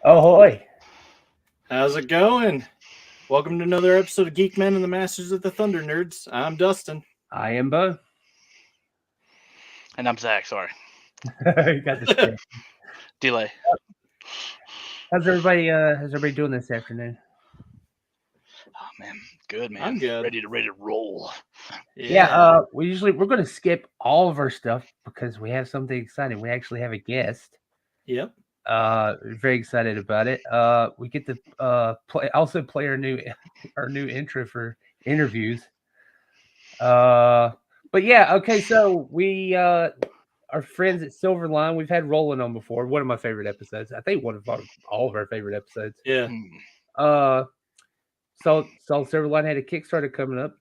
Ahoy! How's it going? Welcome to another episode of Geek-Men and the Masters of the ThunderNerds. I'm Dustin. I am Bo. And I'm Zach, sorry. You got the Delay. How's everybody doing this afternoon? Oh man, good man. I'm good. Ready to roll. Yeah, we're gonna skip all of our stuff because we have something exciting. We actually have a guest. Yep. Very excited about it. We get to play our new intro for interviews. But yeah, okay, so we our friends at SILVERLINE, we've had Roland on before. One of my favorite episodes. I think all of our favorite episodes. Yeah. So SILVERLINE had a Kickstarter coming up.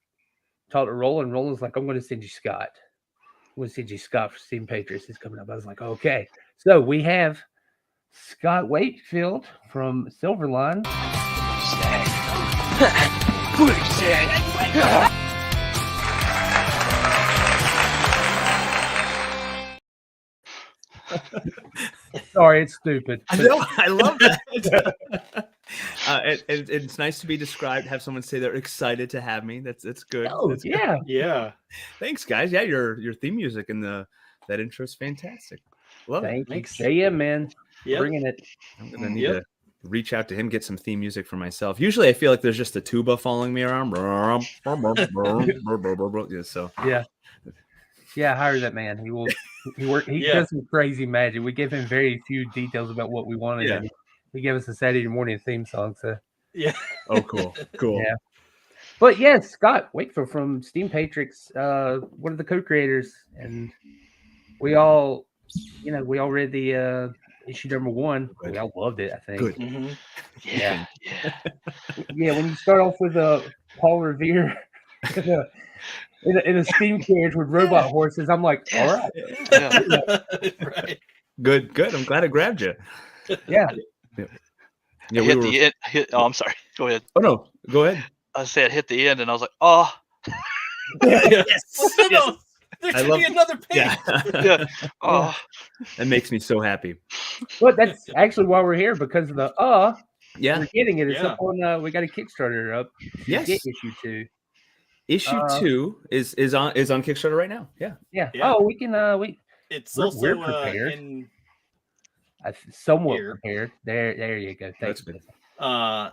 Talked to Roland. Roland's like, I'm going to send you Scott. I'm going to send you Scott for Steam Patriots. He's coming up. I was like, okay. So we have Scott Wakefield from SILVERLINE. Sorry, it's stupid. I know, I love that. It's nice to be described. Have someone say they're excited to have me. That's good. Oh, That's yeah. good. Yeah. Thanks, guys. Yeah, your theme music and that intro is fantastic. Love it. Thanks. JM, man. Yep. Bringing it. I'm gonna need to reach out to him, get some theme music for myself. Usually, I feel like there's just a tuba following me around. So yeah, hire that man. He will. He does some crazy magic. We give him very few details about what we wanted. Yeah. And he gave us a Saturday morning theme song. So yeah. Oh, cool. Yeah. But yeah, Scott Wakefield from Steam Patriots, one of the co-creators, and we all read the issue number 1. Good. We all loved it. I think. Good. Mm-hmm. Yeah. Yeah, when you start off with Paul Revere in a steam carriage with robot horses, I'm like, all right. Yeah. Right. Good. I'm glad I grabbed you. Yeah. Yeah, Oh, I'm sorry. Go ahead. Oh no, go ahead. I said hit the end, and I was like, oh, Yes. No. There I should love- be another page. yeah. Oh, That makes me so happy. But that's actually why we're here, because of the Yeah. we're getting it. It's Yeah. up on we got a Kickstarter up. Yes. Get issue 2. Issue 2 is on Kickstarter right now. Yeah. Yeah. Yeah. Oh, we can It's We're also prepared. in somewhat Here. prepared. There you go. That's Thanks. good. yes.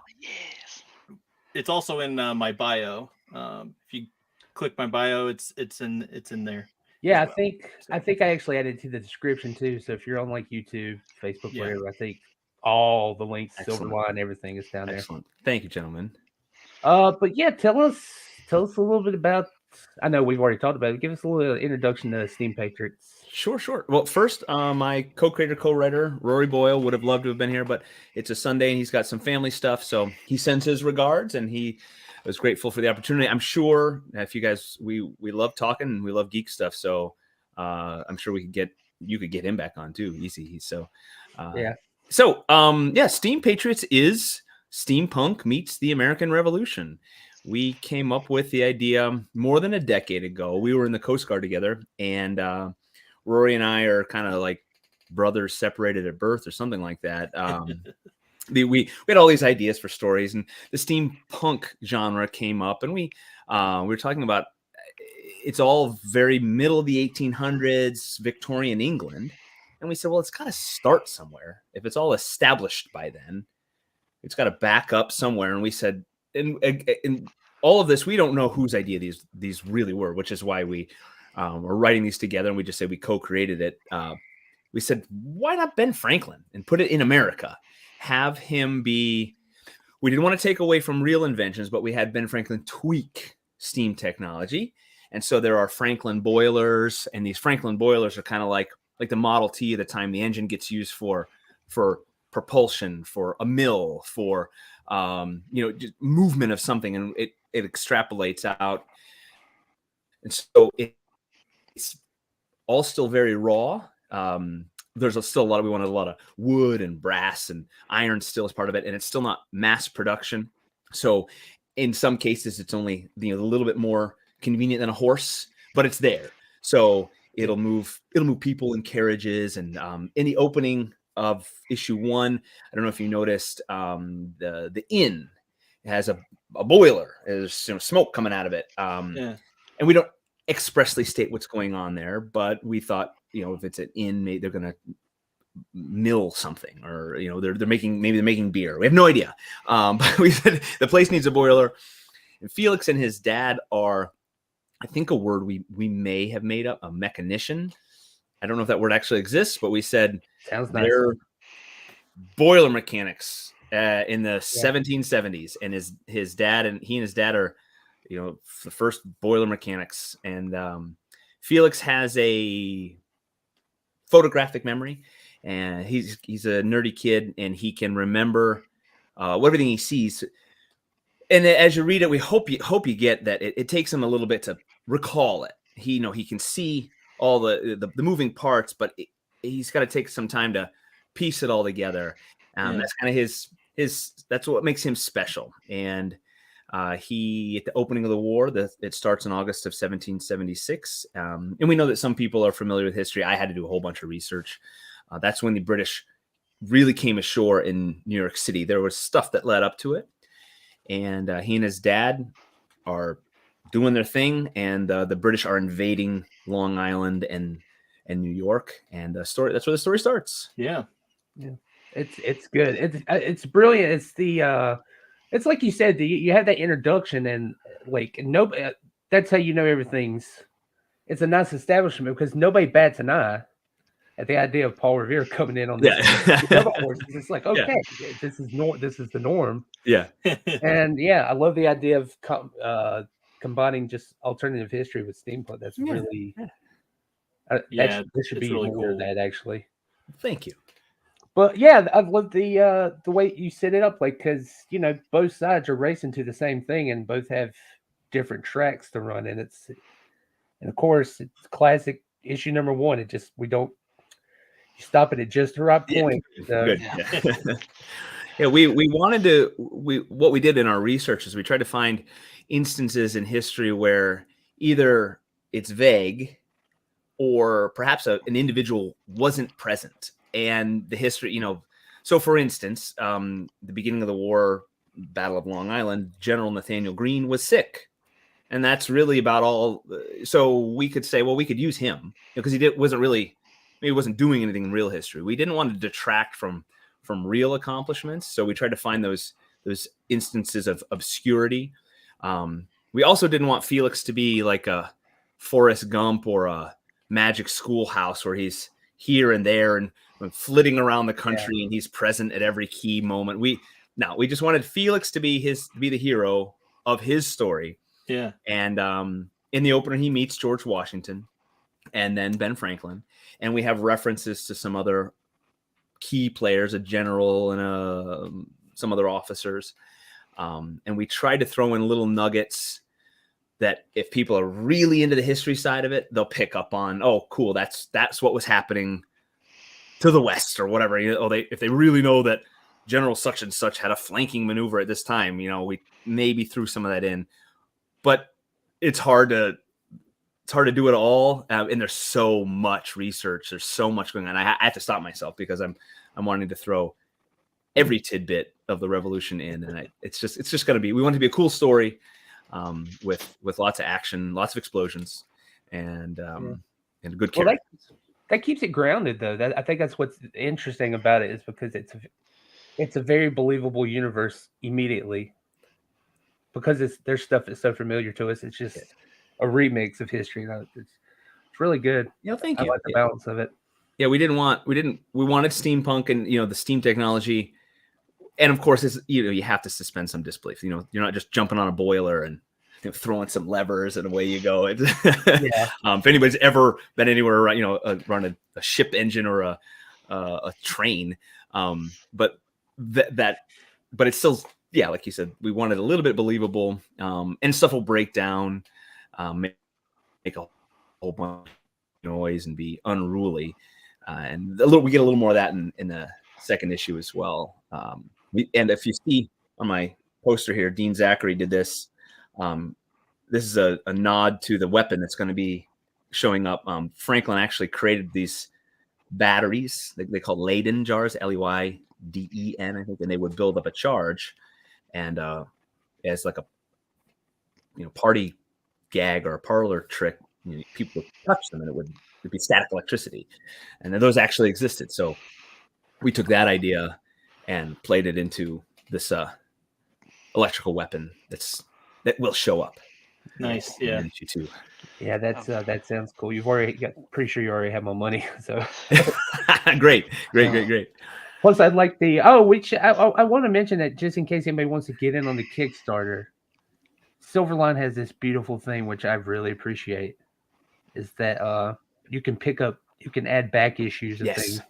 it's also in my bio. If you click my bio, it's in there. Yeah, as well. I think I actually added to the description too. So if you're on like YouTube, Facebook, Yeah. whatever, I think all the links, Excellent. SILVERLINE, everything is down Excellent. Thank you, gentlemen. there. But yeah, tell us a little bit about. I know we've already talked about it. Give us a little introduction to Steam Patriots. Sure. Well, first, my co-creator, co-writer, Rory Boyle, would have loved to have been here, but it's a Sunday and he's got some family stuff. So he sends his regards and he was grateful for the opportunity. I'm sure if you guys, we love talking and we love geek stuff. So I'm sure you could get him back on too. Easy. So, Yeah. So, Steam Patriots is steampunk meets the American Revolution. We came up with the idea more than a decade ago. We were in the Coast Guard together, and Rory and I are kind of like brothers separated at birth or something like that. We had all these ideas for stories, and the steampunk genre came up, and we were talking about it's all very middle of the 1800s, Victorian England. And we said, well, it's got to start somewhere. If it's all established by then, it's got to back up somewhere. And we said, in all of this, we don't know whose idea these really were, which is why we were writing these together. And we just said we co-created it. We said, why not Ben Franklin and put it in America? Have him be. We didn't want to take away from real inventions, but we had Ben Franklin tweak steam technology. And so there are Franklin boilers, and these Franklin boilers are kind of like the Model T at the time the engine gets used for propulsion, for a mill, for just movement of something, and it extrapolates out. And so it's all still very raw. There's still we wanted a lot of wood and brass and iron still as part of it, and it's still not mass production. So in some cases, it's only a little bit more convenient than a horse, but it's there. So it'll move people in carriages, and in the opening of issue 1, I don't know if you noticed, the inn has a boiler. There's smoke coming out of it. And we don't expressly state what's going on there, but we thought, if it's an inn, maybe they're going to mill something, or they're making beer. We have no idea. But we said the place needs a boiler. And Felix and his dad are, I think, a word we may have made up, a mechanician. I don't know if that word actually exists, but we said Sounds nice. they're boiler mechanics in the 1770s, and his dad and his dad are, the first boiler mechanics. And Felix has a photographic memory, and he's a nerdy kid, and he can remember everything he sees. And as you read it, we hope you get that it takes him a little bit to recall it. He can see all the moving parts, but he's got to take some time to piece it all together. That's kind of his that's what makes him special. And he, at the opening of the war, it starts in August of 1776. And we know that some people are familiar with history. I had to do a whole bunch of research. That's when the British really came ashore in New York City. There was stuff that led up to it. And he and his dad are doing their thing, and the British are invading Long Island and New York. And that's where the story starts. Yeah. It's good. It's brilliant. It's the it's like you said, you have that introduction, and like nobody. That's how you know everything's. It's a nice establishment because nobody bats an eye at the idea of Paul Revere coming in on this. It's like, okay, this is the norm. Yeah. And I love the idea of combining just alternative history with steampunk. That's really this should be really more of cool. that, actually. Thank you. But I love the way you set it up, like, because both sides are racing to the same thing, and both have different tracks to run, and of course it's classic issue number 1. It just you stop it at just the right point. Good. We wanted to. What we did in our research is we tried to find instances in history where either it's vague, or perhaps an individual wasn't present. And the history, so for instance, the beginning of the war, Battle of Long Island, General Nathaniel Greene was sick. And that's really about all. So we could say, well, we could use him because he wasn't doing anything in real history. We didn't want to detract from real accomplishments. So we tried to find those instances of obscurity. We also didn't want Felix to be like a Forrest Gump or a Magic Schoolhouse where he's here and there and flitting around the country and he's present at every key moment. We just wanted Felix to be the hero of his story. Yeah. And in the opener, he meets George Washington and then Ben Franklin. And we have references to some other key players, a general and some other officers. And we tried to throw in little nuggets that if people are really into the history side of it, they'll pick up on, oh, cool, that's what was happening to the west or whatever. If they really know that General such and such had a flanking maneuver at this time, we maybe threw some of that in. But it's hard to do it all, and there's so much research. There's so much going on. I have to stop myself because I'm wanting to throw every tidbit of the Revolution in, and it's just going to be. We want it to be a cool story, with lots of action, lots of explosions, and a good character. Well, that keeps it grounded, though. I think that's what's interesting about it, is because it's a very believable universe immediately. Because there's stuff that's so familiar to us. It's just a remix of history. It's really good. Thank you. I like the balance of it. Yeah, we wanted steampunk and the steam technology, and of course, you have to suspend some disbelief. You're not just jumping on a boiler and throwing some levers and away you go. If anybody's ever been anywhere, run a ship engine or a train, but it's still. Yeah, like you said, we wanted a little bit believable, and stuff will break down, make a whole bunch of noise and be unruly, and we get a little more of that in the second issue as well. And if you see on my poster here, Dean Zachary did this. This is a nod to the weapon that's going to be showing up. Franklin actually created batteries. They call Leyden jars, Leyden, I think, and they would build up a charge, and as like a party gag or a parlor trick, people would touch them and it'd be static electricity, and those actually existed. So we took that idea and played it into this electrical weapon that will show up. Nice, yeah. Too. Yeah, that sounds cool. Pretty sure you already have my money. So great. Plus, I'd like I want to mention that just in case anybody wants to get in on the Kickstarter, Silverline has this beautiful thing which I really appreciate, is that you can add back issues and things.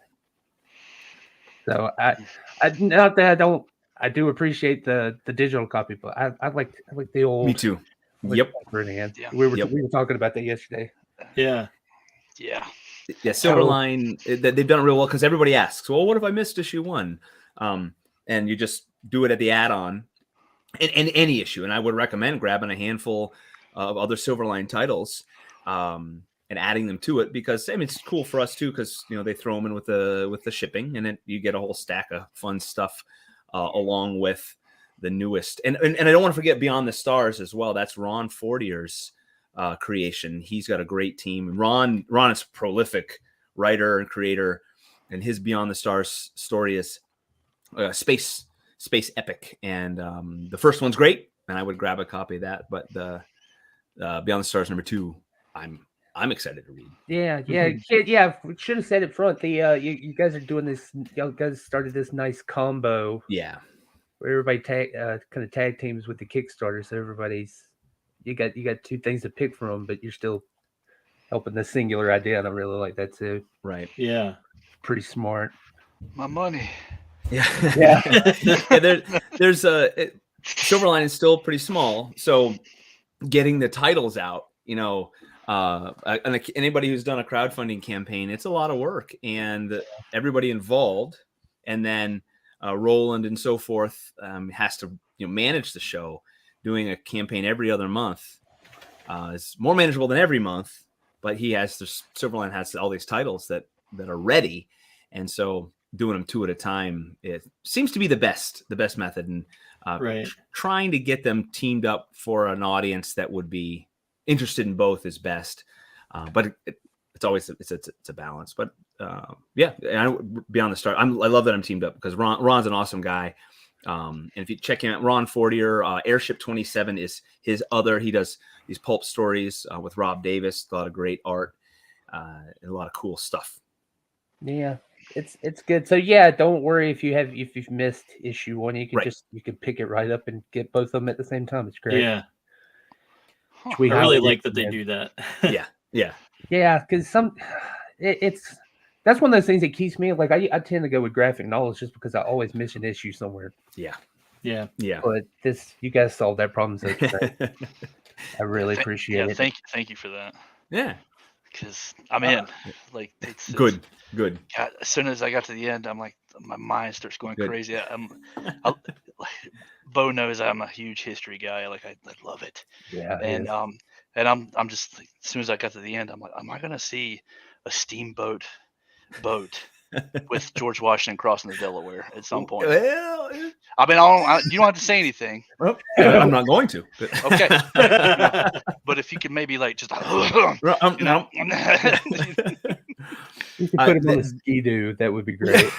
So I do appreciate the digital copy, but I like the old. Me too. Yep. Yeah. We were talking about that yesterday. Yeah. Silverline, they've done it real well because everybody asks, well, what if I missed issue 1? And you just do it at the add-on in any issue. And I would recommend grabbing a handful of other Silverline titles and adding them to it, because it's cool for us too, because they throw them in with the shipping, and then you get a whole stack of fun stuff along with the newest. And I don't want to forget Beyond the Stars as well. That's Ron Fortier's creation. He's got a great team. Ron is a prolific writer and creator, and his Beyond the Stars story is space epic. And the first one's great, and I would grab a copy of that. But the Beyond the Stars number 2, I'm excited to read. Yeah. We should have said it front. You guys are doing this. You guys started this nice combo. Yeah. Where everybody kind of tag teams with the Kickstarter, so you got 2 things to pick from, but you're still helping the singular idea, and I really like that too. Right. Yeah. Pretty smart. My money. Yeah. There's Silverline is still pretty small, so getting the titles out, and anybody who's done a crowdfunding campaign, it's a lot of work, and everybody involved, and then Roland and so forth has to manage the show. Doing a campaign every other month is more manageable than every month, but Silverline has all these titles that are ready, and so doing them 2 at a time, it seems to be the best method, and trying to get them teamed up for an audience that would be interested in both is best, but it's always it's a balance. But Beyond the Stars, I love that I'm teamed up because Ron's an awesome guy. And if you check him out, Ron Fortier, Airship 27 is his other. He does these pulp stories with Rob Davis, a lot of great art, and a lot of cool stuff. Yeah, it's good. So don't worry if you've missed issue 1. You can you can pick it right up and get both of them at the same time. It's great. Yeah. I really like that they do that. Yeah, because that's one of those things that keeps me like I tend to go with graphic novels just because I always miss an issue somewhere. Yeah. But you guys solved that problem so great. I really appreciate it. Thank you for that. Yeah, because I'm in. Like it's good. God, as soon as I got to the end, I'm like, my mind starts going crazy. Bo knows I'm a huge history guy. Like I love it. Yeah. And I'm just like, as soon as I got to the end, I'm like, am I gonna see a steamboat boat with George Washington crossing the Delaware at some point? Well, I mean, you don't have to say anything. Well, I'm not going to. Okay. But if you could maybe like just no. You could put him on a ski-doo. That would be great.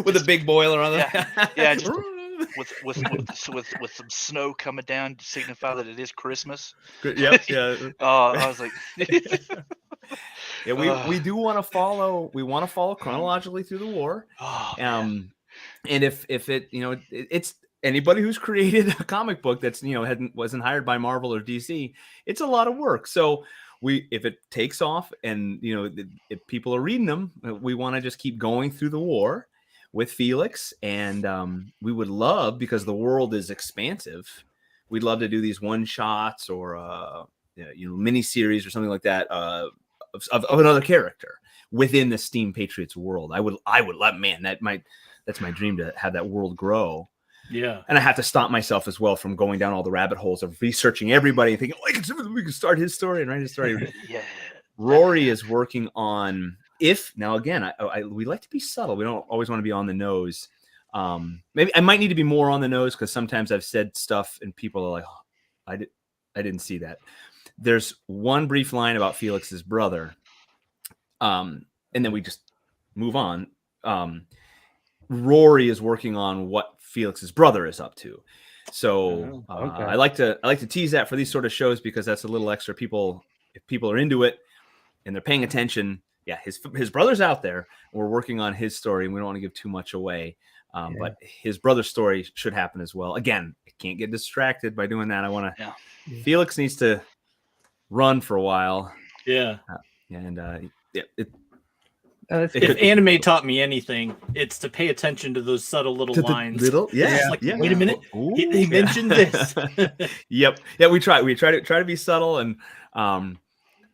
With a big boiler on the just with some snow coming down to signify that it is Christmas. Yep. I was like, we do want to follow. We want to follow chronologically through the war. And if it it's anybody who's created a comic book that's wasn't hired by Marvel or DC, it's a lot of work. So if it takes off and if people are reading them, we want to just keep going through the war with Felix, and we would love, because the world is expansive, we'd love to do these one shots or mini series or something like that of another character within the Steam Patriots world. I would love, man, that's my dream, to have that world grow. Yeah. And I have to stop myself as well from going down all the rabbit holes of researching everybody and thinking, we can start his story and write his story. Yeah. Rory is working on if now again, we like to be subtle. We don't always want to be on the nose. Maybe I might need to be more on the nose because sometimes I've said stuff and people are like, oh, I didn't see that. There's one brief line about Felix's brother, and then we just move on. Rory is working on what Felix's brother is up to. So okay. I like to tease that for these sort of shows because that's a little extra. If people are into it and they're paying attention, yeah, his brother's out there. We're working on his story, and we don't want to give too much away. But his brother's story should happen as well. Again, I can't get distracted by doing that. I want to. Yeah. Felix needs to run for a while. Yeah, If anime taught me anything, it's to pay attention to those subtle little lines. Wait a minute, he mentioned this. Yep. Yeah, we try to be subtle, and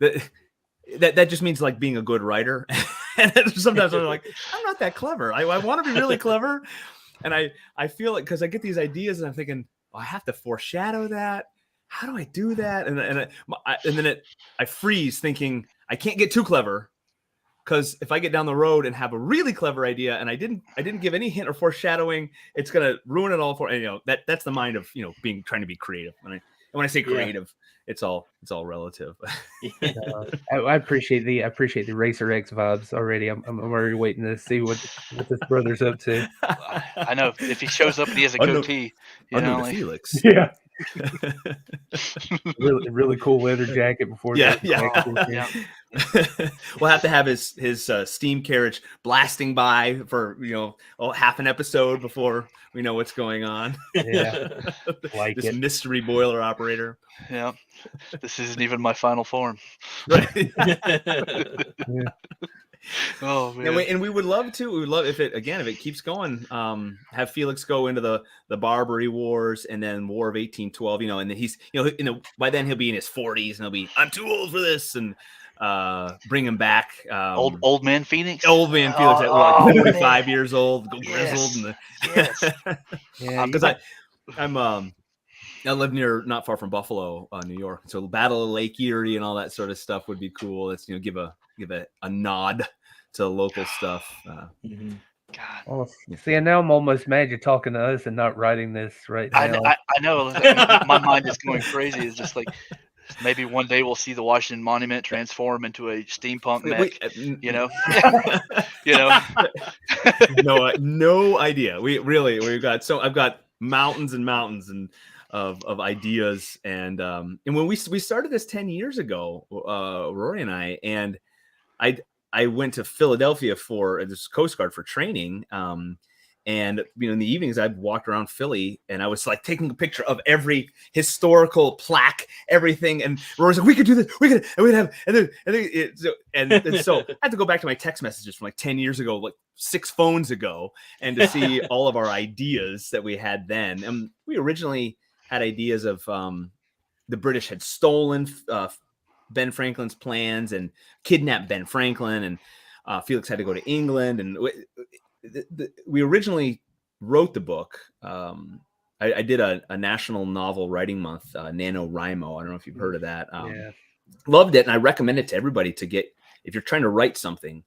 that just means like being a good writer. And sometimes I'm like, I'm not that clever. I want to be really clever, and I feel like because I get these ideas and I'm thinking, oh, I have to foreshadow that. How do I do that? And then I freeze thinking I can't get too clever. Because if I get down the road and have a really clever idea and I didn't give any hint or foreshadowing, it's gonna ruin it all for. And that's the mind of trying to be creative. And when I say creative, it's all relative. I appreciate the Racer X vibes already. I'm already waiting to see what this brother's up to. I know if he shows up and he has a goatee, Felix. Yeah. really cool leather jacket before. Yeah. We'll have to have his steam carriage blasting by for half an episode before we know what's going on. Yeah, like this mystery boiler operator. Yeah, this isn't even my final form. Right. Yeah. Oh man. And we would love to. We would love if it keeps going. Have Felix go into the Barbary Wars and then War of 1812. And then he's by then he'll be in his 40s and he'll be I'm too old for this and bring him back. Old man Phoenix. Old man Felix at like 45 years old, grizzled. Yes. Yeah, because I live not far from Buffalo, New York. So Battle of Lake Erie and all that sort of stuff would be cool. Let's give a nod to local stuff. God. Well, see, now I'm almost mad you're talking to us and not writing this right now. I know. My mind is going crazy. It's just like maybe one day we'll see the Washington Monument transform into a steampunk mech. No idea. I've got mountains and mountains of ideas, and when we started this 10 years ago, Rory and I went to Philadelphia for this Coast Guard for training. And in the evenings I'd walked around Philly and I was like taking a picture of every historical plaque, everything. And Rory's like, we could do this, we'd have, and so I had to go back to my text messages from like 10 years ago, like 6 phones ago, and to see all of our ideas that we had then. And we originally had ideas of the British had stolen Ben Franklin's plans and kidnapped Ben Franklin, and Felix had to go to England. And we originally wrote the book. I did a national novel writing month, NaNoWriMo. I don't know if you've heard of that. Loved it, and I recommend it to everybody if you're trying to write something,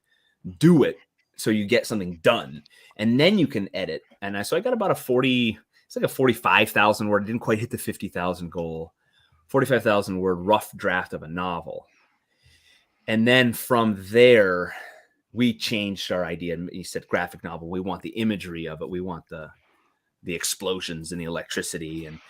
do it so you get something done, and then you can edit. And so I got about it's like a 45,000 word. I didn't quite hit the 50,000 goal. 45,000 word rough draft of a novel. And then from there, we changed our idea. And he said, graphic novel, we want the imagery of it. We want the explosions and the electricity. And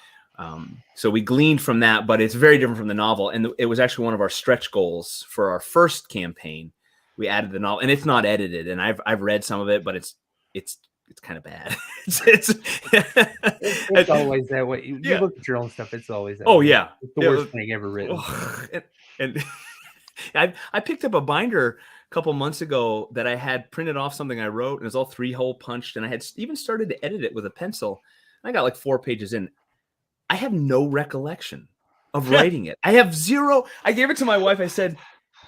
so we gleaned from that, but it's very different from the novel. And it was actually one of our stretch goals for our first campaign. We added the novel, and it's not edited. And I've read some of it, but it's kind of bad. it's always that way. You look at your own stuff, it's always that way. Yeah. It's the worst thing ever written. And I picked up a binder a couple months ago that I had printed off something I wrote, and it was all 3-hole punched, and I had even started to edit it with a pencil. I got like 4 pages in. I have no recollection of writing it. I have zero. I gave it to my wife. I said,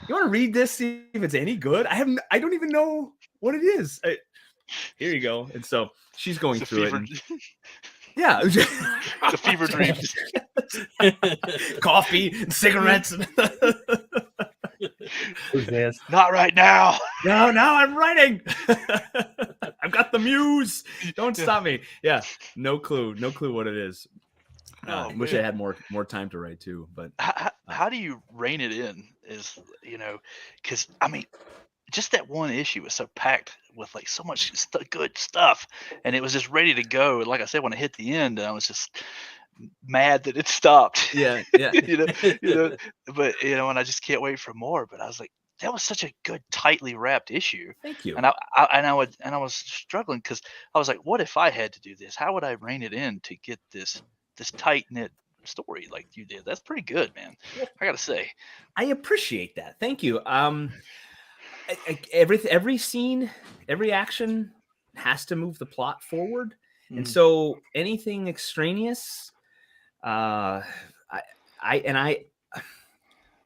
you want to read this, see if it's any good? I don't even know what it is. Here you go. And so she's going through it. Yeah. The fever dreams. Coffee and cigarettes. Who's this? Not right now. No, I'm writing. I've got the muse. Don't stop me. Yeah, no clue what it is. Oh, Wish man. I had more time to write too, but How do you rein it in? Is because I mean, just that one issue was so packed with like so much good stuff, and it was just ready to go. And like I said, when I hit the end, I was just mad that it stopped. yeah. you know, but and I just can't wait for more. But I was like, that was such a good, tightly wrapped issue. Thank you. And I was struggling because I was like, what if I had to do this? How would I rein it in to get this tight knit story like you did? That's pretty good, man. I gotta say. I appreciate that. Thank you. Every scene, every action has to move the plot forward, and so anything extraneous, I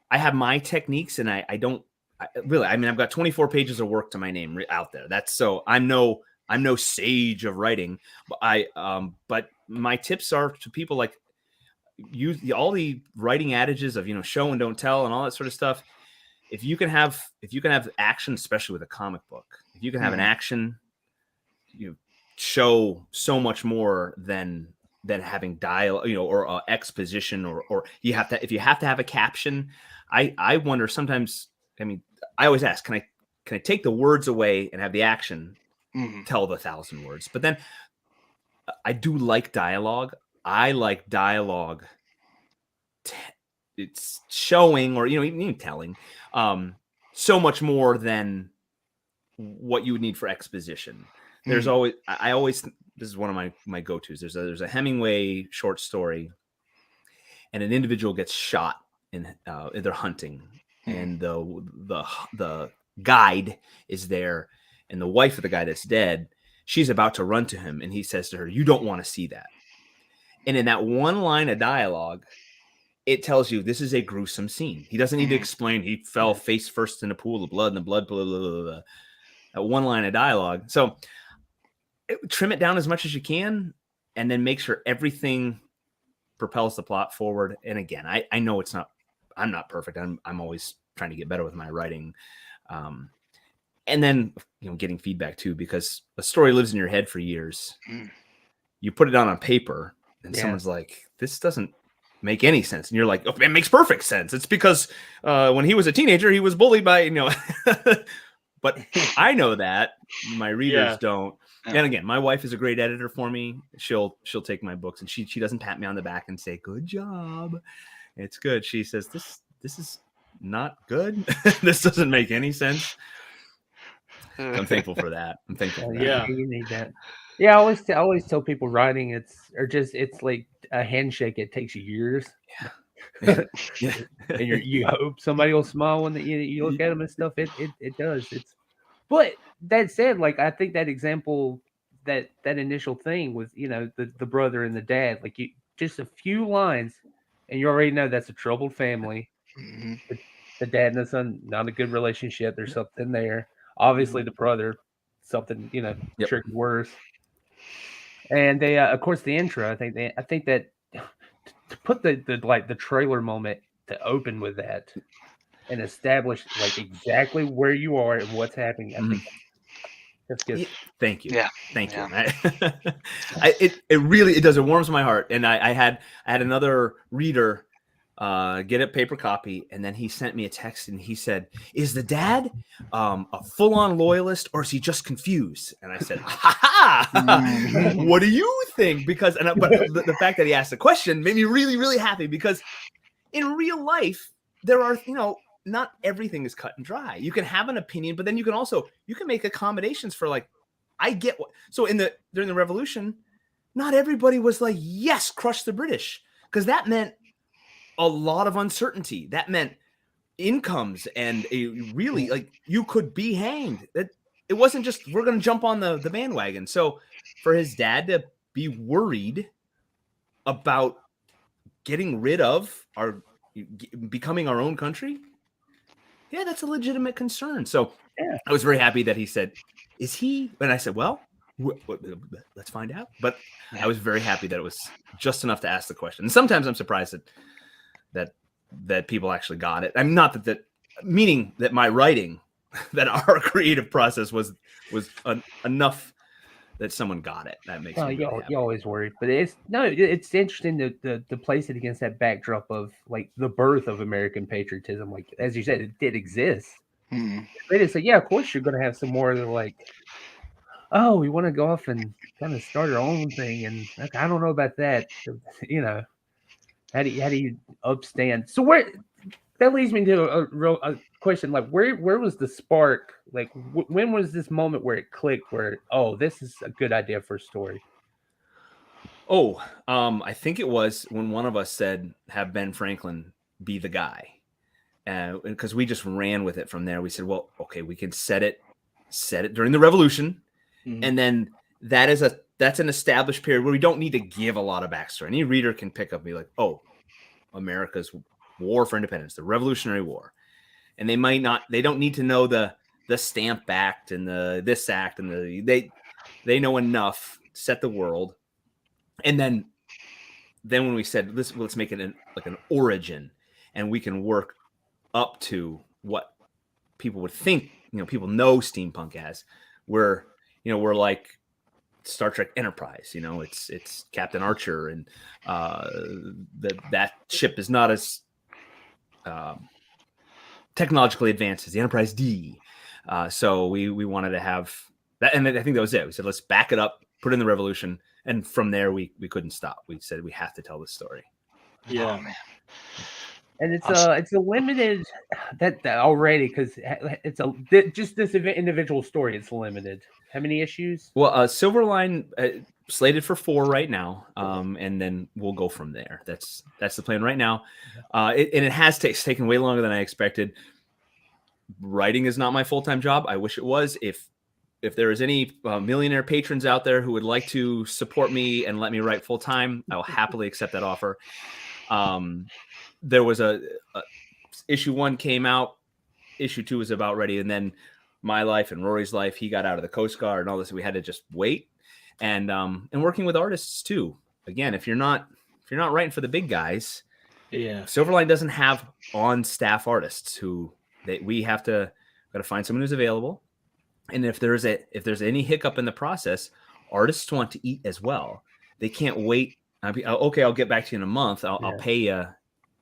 have my techniques, and I don't really. I mean, I've got 24 pages of work to my name out there. That's so I'm no sage of writing, but but my tips are to people like use all the writing adages of show and don't tell and all that sort of stuff. If you can have action, especially with a comic book, if you can have an action, you show so much more than having dialogue, or exposition, or you have to, if you have to have a caption. I wonder sometimes. I mean, I always ask, can I take the words away and have the action tell the 1,000 words? But then I do like dialogue. I like dialogue. It's showing, or even telling, so much more than what you would need for exposition. There's always, this is one of my go-tos. There's a Hemingway short story, and an individual gets shot in they're hunting, and the guide is there, and the wife of the guy that's dead, she's about to run to him, and he says to her, "You don't want to see that." And in that one line of dialogue, it tells you this is a gruesome scene. He doesn't need to explain. He fell face first in a pool of blood, and the blood, blah, blah, blah, blah. That one line of dialogue. So trim it down as much as you can, and then make sure everything propels the plot forward. And again, I know I'm not perfect. I'm always trying to get better with my writing. And then, getting feedback too, because a story lives in your head for years. You put it down on paper, and someone's like, "This doesn't make any sense," and you're like, "Oh, it makes perfect sense. It's because when he was a teenager, he was bullied by But I know that my readers don't. And again, my wife is a great editor for me. She'll take my books, and she doesn't pat me on the back and say, "Good job, it's good." She says, "This is not good. This doesn't make any sense." I'm thankful for that. I'm thankful for that. Yeah. You need that. Yeah, I always tell people writing it's like a handshake. It takes years. Yeah. And you hope somebody will smile when you look at them and stuff. It does. But that said, like, I think that example, that initial thing with the brother and the dad, like, you just a few lines, and you already know that's a troubled family. The dad and the son, not a good relationship. There's something there. Obviously, the brother, something tricky worse. And they, of course, the intro. I think that to put the trailer moment to open with that and establish like exactly where you are and what's happening. I think that's good. Thank you. Yeah. Thank you. It really does. It warms my heart. And I had another reader get a paper copy, and then he sent me a text, and he said, "Is the dad a full-on loyalist, or is he just confused?" And I said, "Ha! What do you think?" Because but the fact that he asked the question made me really, really happy, because in real life there are not everything is cut and dry. You can have an opinion, but then you can make accommodations for, like, I get what. So during the Revolution, not everybody was like, "Yes, crush the British," because that meant a lot of uncertainty. That meant incomes, and really, like, you could be hanged. That it wasn't just we're going to jump on the bandwagon. So for his dad to be worried about getting rid of becoming our own country, yeah, that's a legitimate concern. So I was very happy that he said, "Is he?" And I said, "Well, let's find out." But I was very happy that it was just enough to ask the question. And sometimes I'm surprised that people actually got it. I'm not that meaning that my writing that our creative process was enough that someone got it. That makes Oh, me really happy. you always worry, but it's interesting to place it against that backdrop of like the birth of American patriotism. Like as you said, it did exist. They didn't say, yeah, of course you're going to have some more of the like, oh, we want to go off and kind of start our own thing, and like, I don't know about that. You know, how do you upstand? So where that leads me to a question like where was the spark? Like when was this moment where it clicked? Where this is a good idea for a story. I think it was when one of us said, have Ben Franklin be the guy. Because we just ran with it from there. We said, well, okay, we can set it during the Revolution. And then that's an established period where we don't need to give a lot of backstory. Any reader can pick up and be like, oh, America's war for independence, the Revolutionary War. And they don't need to know the Stamp Act and this act and they know enough to set the world. And then when we said let's make it like an origin, and we can work up to what people would think, people know steampunk as. We're like Star Trek Enterprise, it's Captain Archer, and that ship is not as technologically advanced as the Enterprise D. So we wanted to have that, and I think that was it. We said let's back it up, put in the Revolution. And from there, we couldn't stop. We said we have to tell this story. Yeah, man. And it's a limited that already because it's just this individual story. It's limited. How many issues? Well, Silverline slated for 4 right now, and then we'll go from there. That's the plan right now. It has taken way longer than I expected. Writing is not my full-time job. I wish it was. If there is any millionaire patrons out there who would like to support me and let me write full time, I will happily accept that offer. There was a issue 1 came out, issue 2 was about ready, and then my life and Rory's life, he got out of the Coast Guard and all this. We had to just wait, and working with artists too. Again, if you're not writing for the big guys, Silverline doesn't have on staff artists who we have to find someone who's available. And if there's any hiccup in the process, artists want to eat as well. They can't wait. Okay, I'll get back to you in a month. I'll pay you.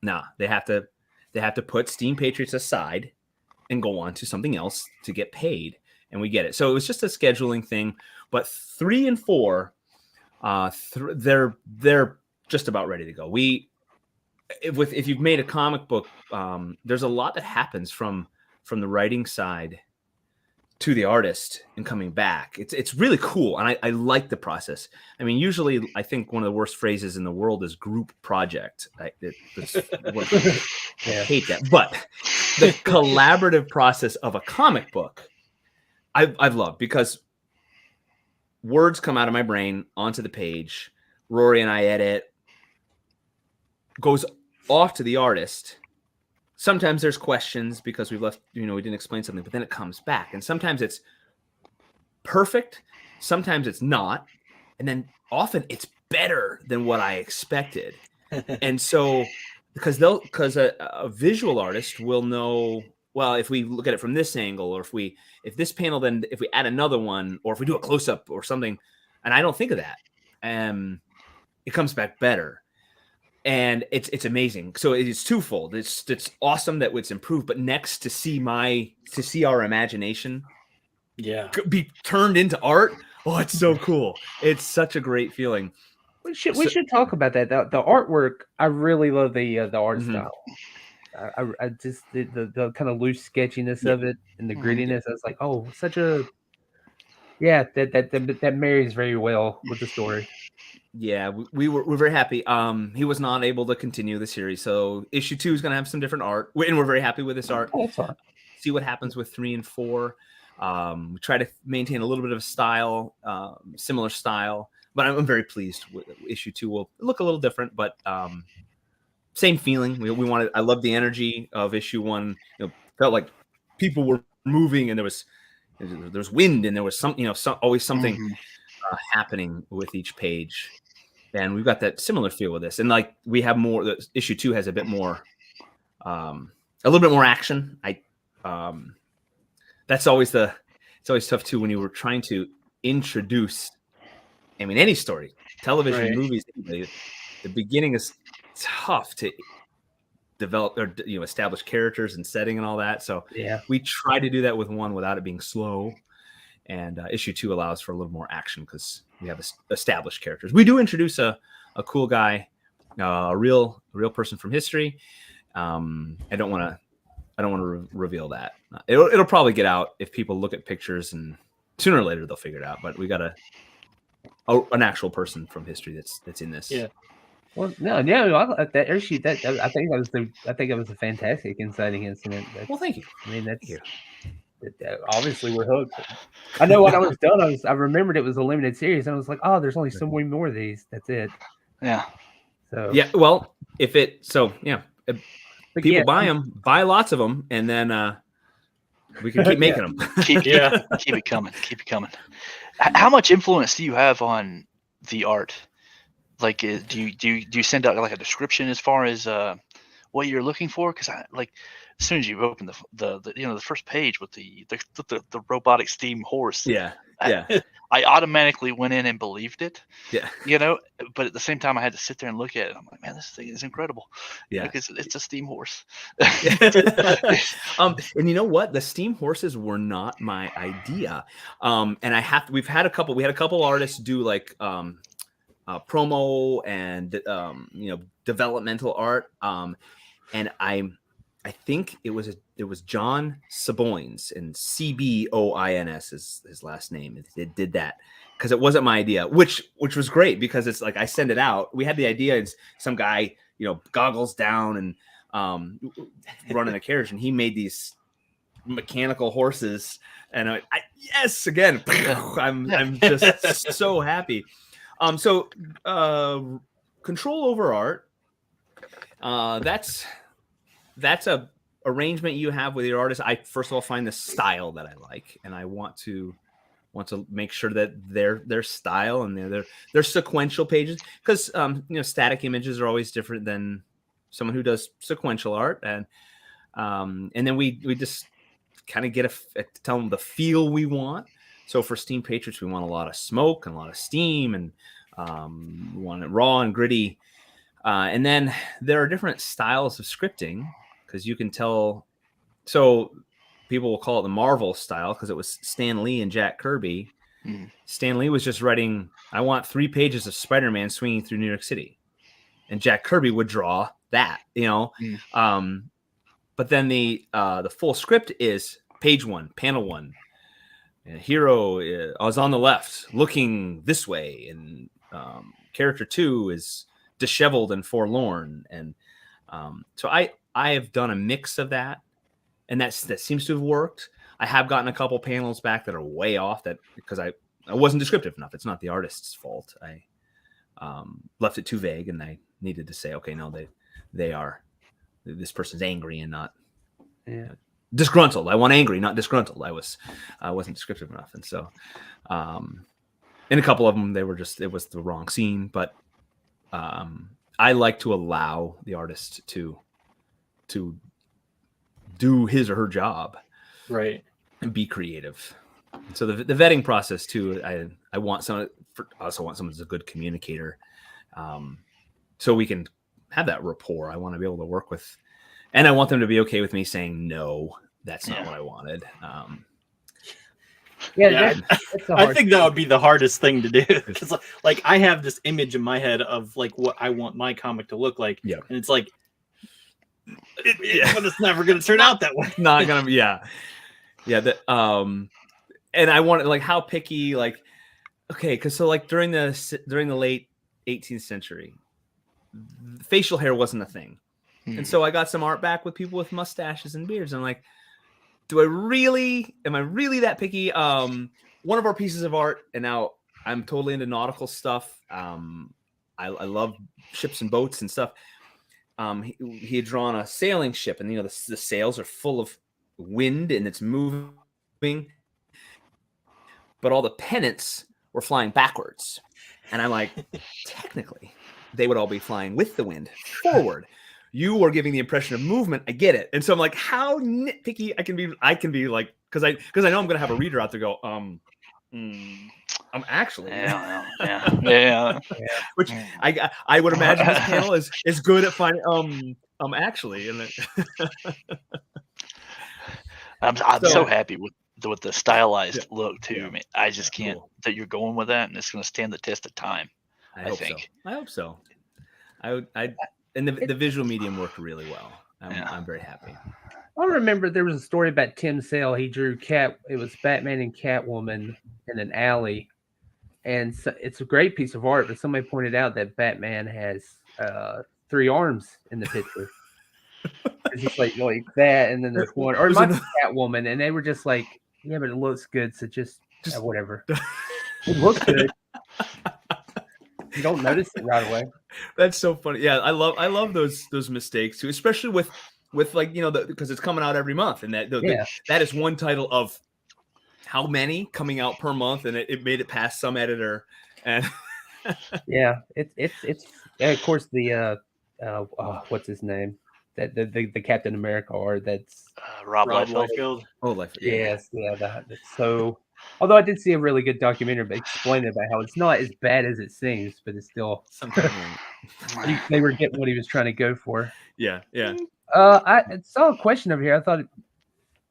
Nah, they have to put Steam Patriots aside and go on to something else to get paid. And we get it. So it was just a scheduling thing. But 3 and 4, they're just about ready to go. If you've made a comic book, there's a lot that happens from the writing side to the artist and coming back. It's really cool, and I like the process. I mean, usually I think one of the worst phrases in the world is group project. I hate that, but the collaborative process of a comic book, I've loved, because words come out of my brain onto the page. Rory and I edit, goes off to the artist. Sometimes there's questions because we've left, we didn't explain something, but then it comes back. And sometimes it's perfect. Sometimes it's not. And then often it's better than what I expected. And so, because a visual artist will know, well, if we look at it from this angle, or if this panel, then if we add another one, or if we do a close up or something, and I don't think of that, it comes back better. And it's amazing. So it's twofold. It's awesome that it's improved, but next to see our imagination be turned into art. Oh, it's so cool. It's such a great feeling. We should talk about that. The artwork, I really love the art style. I just the kind of loose sketchiness of it and the grittiness. I was like, oh, such a that marries very well with the story. Yeah, we're very happy. He was not able to continue the series, so issue 2 is going to have some different art, and we're very happy with this art. Oh, that's fine. See what happens with 3 and 4. We try to maintain a little bit of style, similar style, but I'm very pleased with issue 2. Will look a little different, but same feeling. We wanted. I love the energy of issue 1. Felt like people were moving, and there was wind, and there was always something happening with each page. And we've got that similar feel with this. And like we have more, issue 2 has a bit more, a little bit more action. It's always tough too when you were trying to introduce, I mean, any story, television, Right. movies, anybody, the beginning is tough to develop or establish characters and setting and all that. So Yeah. we try to do that with one without it being slow. And issue 2 allows for a little more action because we have established characters. We do introduce a cool guy, a real person from history. I don't want to reveal that. It'll probably get out if people look at pictures, and sooner or later they'll figure it out. But we got an actual person from history that's in this. Yeah. Well, no, that issue I think that was a fantastic inciting incident. Well, thank you. I mean, that's Thank obviously we're hooked. I know when I was done, I remembered it was a limited series, and I was like, oh, there's only so many more of these. That's it. Yeah. So yeah. Well, people yeah, buy lots of them, and then we can keep making them. Keep it coming. Keep it coming. How much influence do you have on the art? Like, do you send out like a description as far as what you're looking for? Because as soon as you open the first page with the robotic steam horse, I automatically went in and believed it. Yeah. But at the same time, I had to sit there and look at it. I'm like, man, this thing is incredible. Yeah. Because it's a steam horse. And you know what? The steam horses were not my idea. And we had a couple artists do like promo and developmental art. And I think it was John Saboins, and Cboins is his last name. It did that because it wasn't my idea, which was great because it's like I send it out. We had the idea, it's some guy, goggles down and running a carriage, and he made these mechanical horses, and yes, again, I'm just so happy. So control over art. That's a arrangement you have with your artist. I first of all find the style that I like, and I want to make sure that their style and their sequential pages, because static images are always different than someone who does sequential art, and then we just kind of tell them the feel we want. So for Steam Patriots, we want a lot of smoke and a lot of steam, and we want it raw and gritty. And then there are different styles of scripting, because you can tell. So people will call it the Marvel style because it was Stan Lee and Jack Kirby. Stan Lee was just writing, I want 3 pages of Spider-Man swinging through New York City, and Jack Kirby would draw that, but then the full script is page 1, panel 1. Hero is on the left looking this way, and character 2 is disheveled and forlorn, and so I have done a mix of that, and that seems to have worked. I have gotten a couple panels back that are way off, that because I wasn't descriptive enough. It's not the artist's fault. I left it too vague, and I needed to say, okay, no, this person's angry and not disgruntled. I want angry, not disgruntled. I wasn't descriptive enough, and so in a couple of them, it was the wrong scene. But I like to allow the artist to do his or her job, right, and be creative. So the vetting process too. I want someone. I also want someone who's a good communicator, so we can have that rapport. I want to be able to work with, and I want them to be okay with me saying no. That's not what I wanted. I think that would be the hardest thing to do, because like I have this image in my head of like what I want my comic to look like, and it's like but it's never going to turn out that way. Not gonna, That and I want like how picky, like because so like during the late 18th century, facial hair wasn't a thing, and so I got some art back with people with mustaches and beards, and I'm like, am I really that picky? One of our pieces of art, and now I'm totally into nautical stuff. I love ships and boats and stuff. He had drawn a sailing ship, and the sails are full of wind and it's moving, but all the pennants were flying backwards. And I'm like, technically, they would all be flying with the wind forward. You are giving the impression of movement. I get it. And so I'm like, how nitpicky I can be like because I know I'm gonna have a reader out there go, I'm actually, yeah. Which I would imagine this panel is good at finding actually, and I'm so happy with the stylized look too. I mean, I just can't that you're going with that, and it's going to stand the test of time. I think. I hope so. And the visual medium worked really well. I'm very happy. I remember there was a story about Tim Sale. He drew it was Batman and Catwoman in an alley, and so it's a great piece of art. But somebody pointed out that Batman has 3 arms in the picture. It's just like that, and then there's one, or my Catwoman, and they were just like, yeah, but it looks good, so just whatever. It looks good. You don't notice it right away. That's so funny. Yeah, I love those mistakes too, especially with like because it's coming out every month, and that is one title of how many coming out per month, and it made it past some editor, and yeah, it's of course the what's his name, that the Captain America art, that's Rob Liefeld. Oh, Liefeld. Yes, that's so. Although I did see a really good documentary explaining about how it's not as bad as it seems, but it's still they were getting what he was trying to go for. Yeah. I saw a question over here. I thought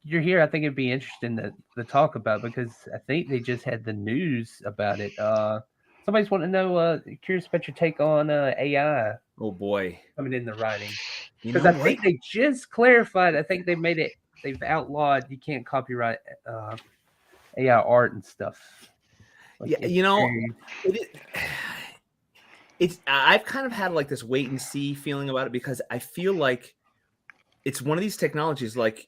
you're here. I think it'd be interesting to talk about, because I think they just had the news about it. Somebody's wanting to know. Curious about your take on AI. Oh boy, coming in the writing, because I think they just clarified. I think they made it. They've outlawed. You can't copyright AI art and stuff. Like it's I've kind of had like this wait and see feeling about it, because I feel like it's one of these technologies, like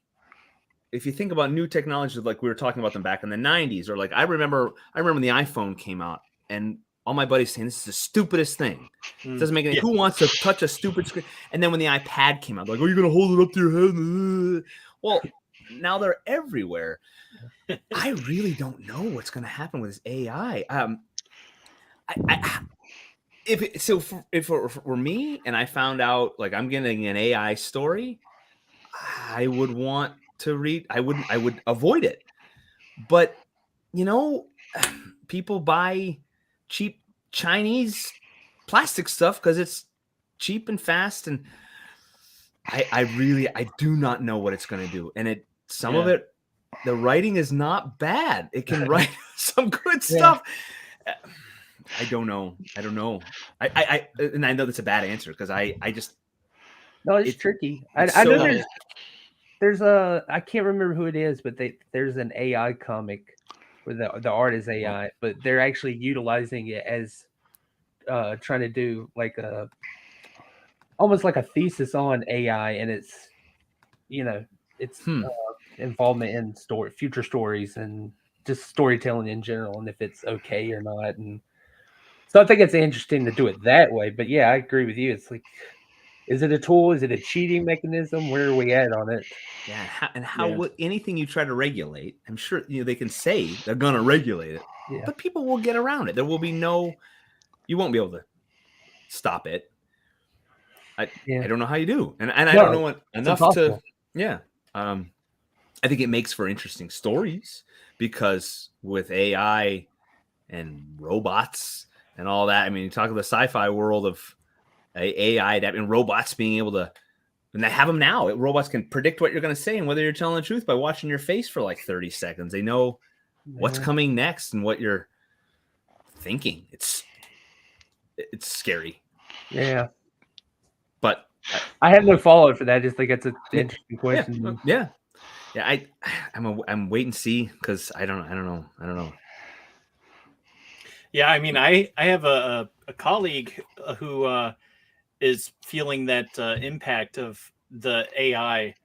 if you think about new technologies, like we were talking about them back in the 90s, or like I remember when the iPhone came out, and all my buddies saying this is the stupidest thing. It doesn't make any. Who wants to touch a stupid screen? And then when the iPad came out, like, are you going to hold it up to your head? Well, now they're everywhere. I really don't know what's going to happen with this AI. If it were me and I found out like I'm getting an AI story, I would want to read. I would avoid it. But people buy cheap Chinese plastic stuff because it's cheap and fast, and I do not know what it's going to do. And some of it, the writing is not bad. It can write some good stuff. I don't know. I and I know that's a bad answer, because I just it's tricky. I know there's I can't remember who it is, but there's an AI comic where the art is AI, but they're actually utilizing it as trying to do like almost like a thesis on AI, and it's involvement in future stories and just storytelling in general, and if it's okay or not. And so I think it's interesting to do it that way. But yeah, I agree with you. It's like, is it a tool? Is it a cheating mechanism? Where are we at on it? Yeah, and how would anything you try to regulate? I'm sure they can say they're going to regulate it, but people will get around it. There will be you won't be able to stop it. I don't know how you do, and I don't know enough to. Yeah, I think it makes for interesting stories, because with AI and robots and all that, I mean, you talk about the sci-fi world of AI, and robots being able to. And they have them now. Robots can predict what you're going to say and whether you're telling the truth by watching your face for like 30 seconds. They know what's coming next and what you're thinking. It's scary. Yeah. But I have no follow-up for that. I just think it's an interesting question. Yeah. I'm wait and see, because I don't know. Yeah, I mean, I have a colleague who is feeling that impact of the AI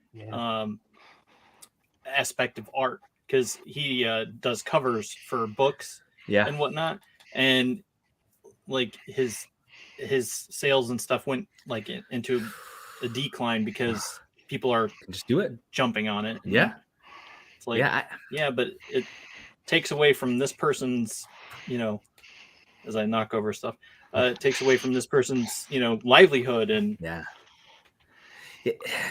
aspect of art, because he does covers for books and whatnot, and like his sales and stuff went like into a decline because people are just do it jumping on it. It's like but it takes away from this person's, as I knock over stuff, it takes away from this person's, livelihood. And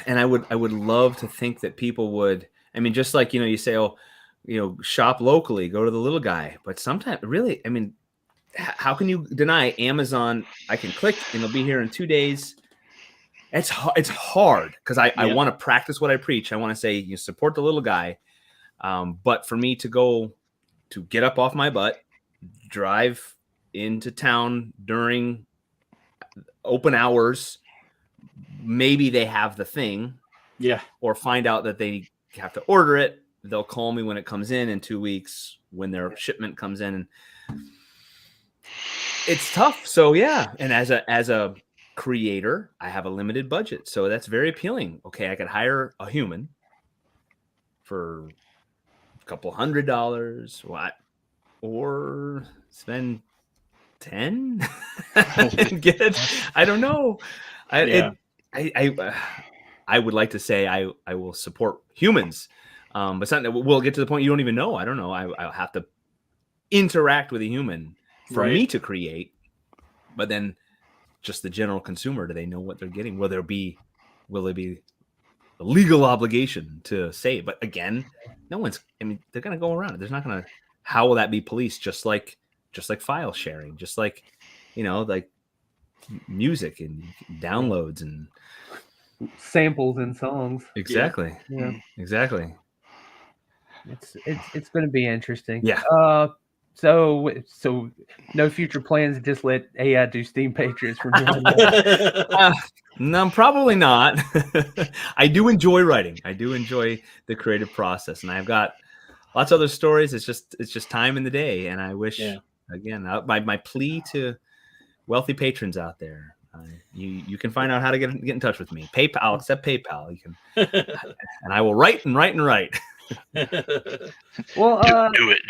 and I would love to think that people would, I mean, just like, you say, oh, shop locally, go to the little guy. But sometimes, really, I mean, how can you deny Amazon? I can click and it'll be here in 2 days. It's hard because I want to practice what I preach. I want to say you support the little guy. But for me to get up off my butt, drive into town during open hours, maybe they have the thing, or find out that they have to order it. They'll call me when it comes in 2 weeks when their shipment comes in. And it's tough. So yeah, and as a creator, I have a limited budget, so that's very appealing. Okay, I could hire a human for a couple $100, or spend 10 and get it. I don't know. I would like to say I will support humans, but something we'll get to the point you don't even know. I don't know. I'll have to interact with a human for me to create, but then just the general consumer, do they know what they're getting? Will there be a legal obligation to say? But again, no one's. I mean, they're gonna go around it. There's not gonna. How will that be policed? Just like file sharing, just like like music and downloads and samples and songs. Exactly. Yeah. Exactly. It's going to be interesting. Yeah. So no future plans. Just let AI do Steam Patriots from here on. No, probably not. I do enjoy writing. I do enjoy the creative process, and I've got lots of other stories. It's just time in the day, and I wish again my plea to wealthy patrons out there. You can find out how to get in touch with me. PayPal, I'll accept PayPal. You can, and I will write and write and write. Well, do it.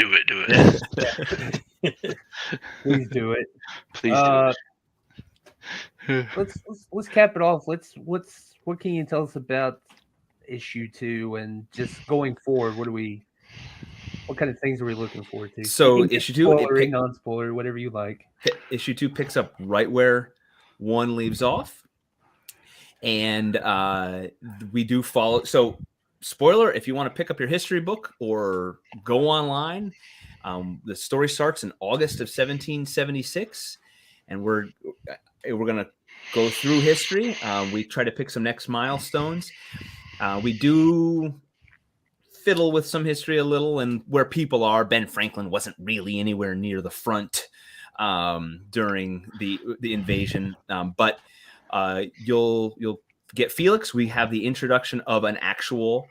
Please do it. Please do it. Let's cap it off. What can you tell us about issue 2 and just going forward? What kind of things are we looking forward to? So issue 2, spoiler, non-spoiler, whatever you like. Issue 2 picks up right where 1 leaves off, and we do follow. So, spoiler: if you want to pick up your history book or go online, the story starts in August of 1776, and we're gonna go through history. We try to pick some next milestones. We do fiddle with some history a little and where people are. Ben Franklin wasn't really anywhere near the front during the invasion, but you'll get Felix. We have the introduction of an actual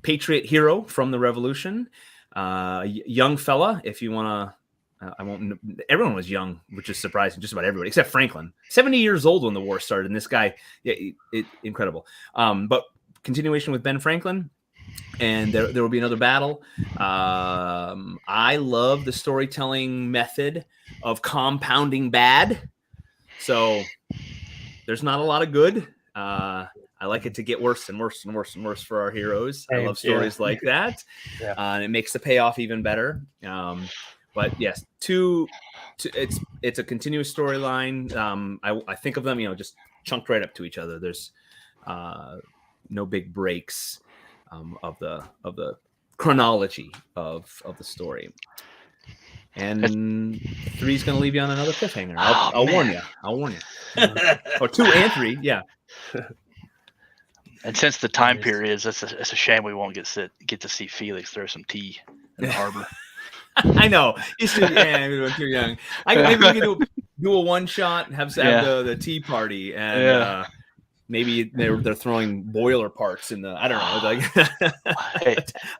patriot hero from the Revolution, young fella. If you want to, I won't. Everyone was young, which is surprising. Just about everybody except Franklin. 70 years old when the war started, and this guy, incredible. But continuation with Ben Franklin. And there will be another battle. I love the storytelling method of compounding bad. So there's not a lot of good. I like it to get worse and worse and worse and worse for our heroes. I love stories like that. And it makes the payoff even better. But yes, it's a continuous storyline. I think of them, just chunked right up to each other. There's no big breaks. Of the chronology of the story, and 3's going to leave you on another cliffhanger. I'll warn you. Or 2 and 3, yeah. And since the time period, it's a shame we won't get to see Felix throw some tea in the harbor. I know. He's too young. Maybe we can do a one shot, have the tea party, and. Maybe they're throwing boiler parts in the, I don't know, like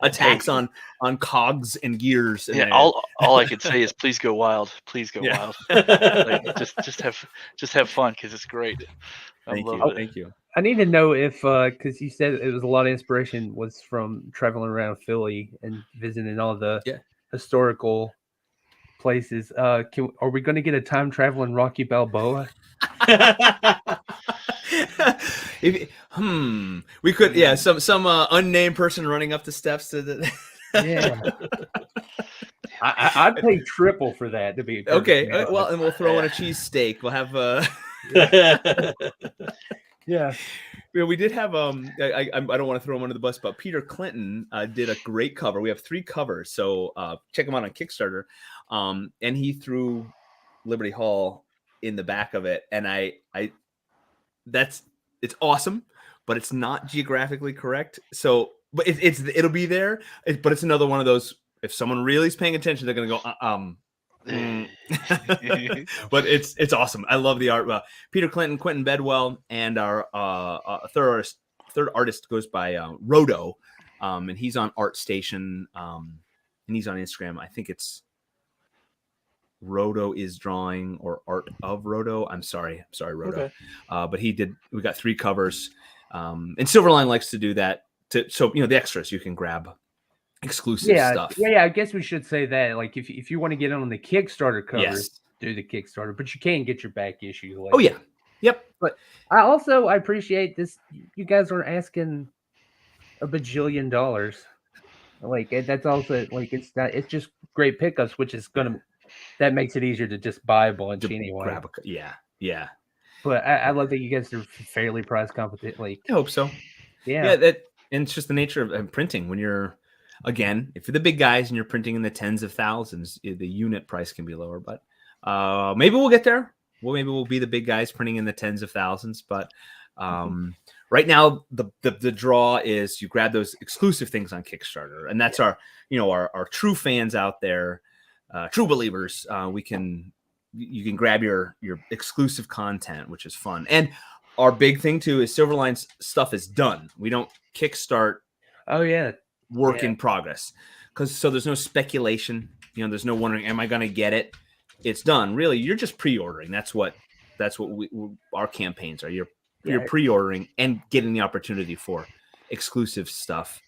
attacks on cogs and gears. And all I can say is please go wild. Please go wild. Like, just have fun because it's great. Thank you. I need to know if because you said it was a lot of inspiration was from traveling around Philly and visiting all the historical places. Are we going to get a time traveling Rocky Balboa? We could, some unnamed person running up the steps to the. I'd pay triple for that to be okay. Well, and we'll throw in a cheese steak. We'll have we did have I don't want to throw him under the bus, but Peter Clinton did a great cover. We have 3 covers, so check them out on Kickstarter. And he threw Liberty Hall in the back of it, and it's awesome, but it's not geographically correct. So, but it'll be there. But it's another one of those. If someone really is paying attention, they're gonna go But it's awesome. I love the art. Peter Clinton, Quentin Bedwell, and our third artist goes by Rodo, and he's on ArtStation, and he's on Instagram. I think it's Rodo is drawing or Art of Rodo. I'm sorry, Rodo. Okay. But we got 3 covers, and Silverline likes to do that. So the extras you can grab. Exclusive stuff. Yeah, I guess we should say that. Like, if you want to get on the Kickstarter covers, do the Kickstarter, but you can get your back issue later. Oh yeah, yep. But I appreciate this. You guys aren't asking $1 bajillion. Like, that's also like it's just great pickups, which is that makes it easier to just buy a bunch anyway. Yeah. But I love that you guys are fairly price competitive. Like, I hope so. Yeah. And it's just the nature of printing when you're. Again, if you're the big guys and you're printing in the tens of thousands, the unit price can be lower. But maybe we'll get there. Maybe we'll be the big guys printing in the tens of thousands. But right now, the draw is you grab those exclusive things on Kickstarter, and that's our true fans out there, true believers. You can grab your exclusive content, which is fun. And our big thing too is Silverline's stuff is done. We don't kickstart. Oh yeah. Work in progress, so there's no speculation. There's no wondering, am I going to get it? It's done. Really, you're just pre-ordering. That's what our campaigns are. You're pre-ordering and getting the opportunity for exclusive stuff.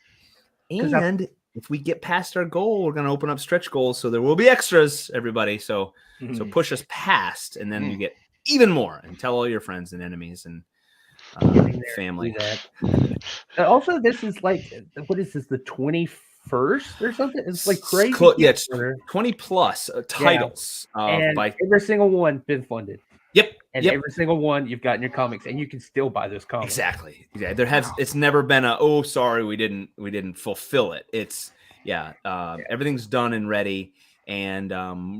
And if we get past our goal, we're going to open up stretch goals, so there will be extras, everybody. So push us past, and then you get even more, and tell all your friends and enemies and family. Also, this is like, what is this, the 21st or something? It's like crazy. It's 20 plus titles. And every single one been funded. Yep. And every single one you've got in your comics, and you can still buy those comics. Exactly. Yeah. It's never been sorry, we didn't fulfill it. It's everything's done and ready. And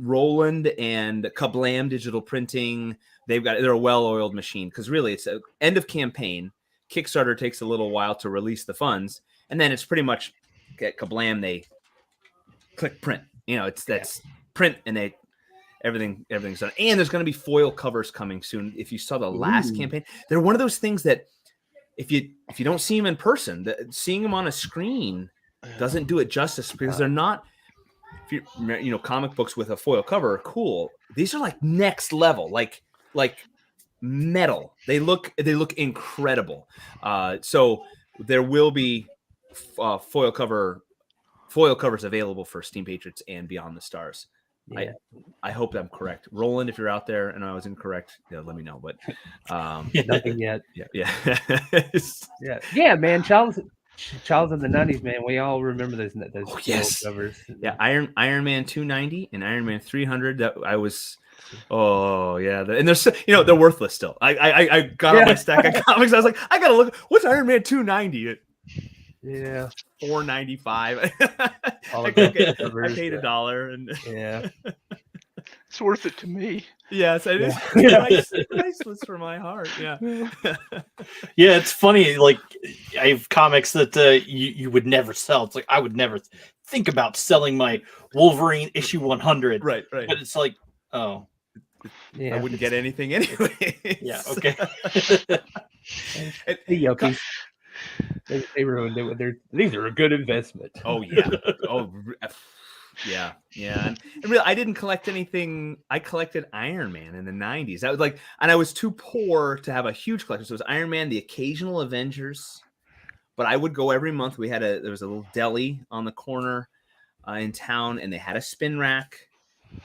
Roland and Kablam Digital Printing, they're a well-oiled machine, because really it's an end of campaign. Kickstarter takes a little while to release the funds, and then it's pretty much at Kablam, they click print. That's print, and everything's done. And there's going to be foil covers coming soon. If you saw the last campaign, they're one of those things that if you don't see them in person, seeing them on a screen doesn't do it justice, because they're not. If you comic books with a foil cover are cool. These are like next level, like metal. They look incredible. So there will be foil covers available for Steam Patriots and Beyond the Stars. Yeah. I hope I'm correct. Roland, if you're out there and I was incorrect, let me know. But nothing yet. Yeah. Yeah, man. Charles in the 90s, man. We all remember those covers. Yeah, Iron Man 290 and Iron Man 300. That I was. Oh yeah, and they're worthless still. I got on my stack of comics. I was like, I gotta look. What's Iron Man 290? Yeah, $4.95. I paid $1, and it's worth it to me. Yes, it is priceless for my heart. Yeah, yeah. It's funny. Like, I have comics that you would never sell. It's like I would never think about selling my Wolverine issue 100. Right. But it's like, I wouldn't get anything anyway. Yeah. Okay. The Yokis. They ruined it. These are a good investment. Oh yeah. Yeah. And really, I didn't collect anything. I collected Iron Man in the 90s. That was like, and I was too poor to have a huge collection. So it was Iron Man, the occasional Avengers, but I would go every month. There was a little deli on the corner in town, and they had a spin rack,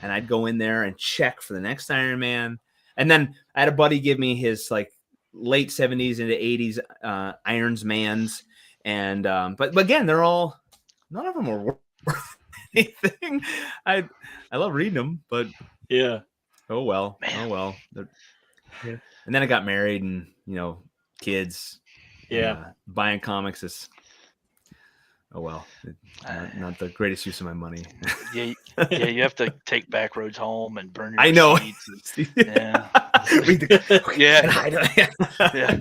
and I'd go in there and check for the next Iron Man. And then I had a buddy give me his like late 70s into 80s Irons Mans, and but again, none of them are worth anything. I love reading them, but oh well. And then I got married, and kids, Buying comics is not the greatest use of my money. Yeah, you have to take back roads home and burn your I know. receipts. Yeah. Yeah. Yeah.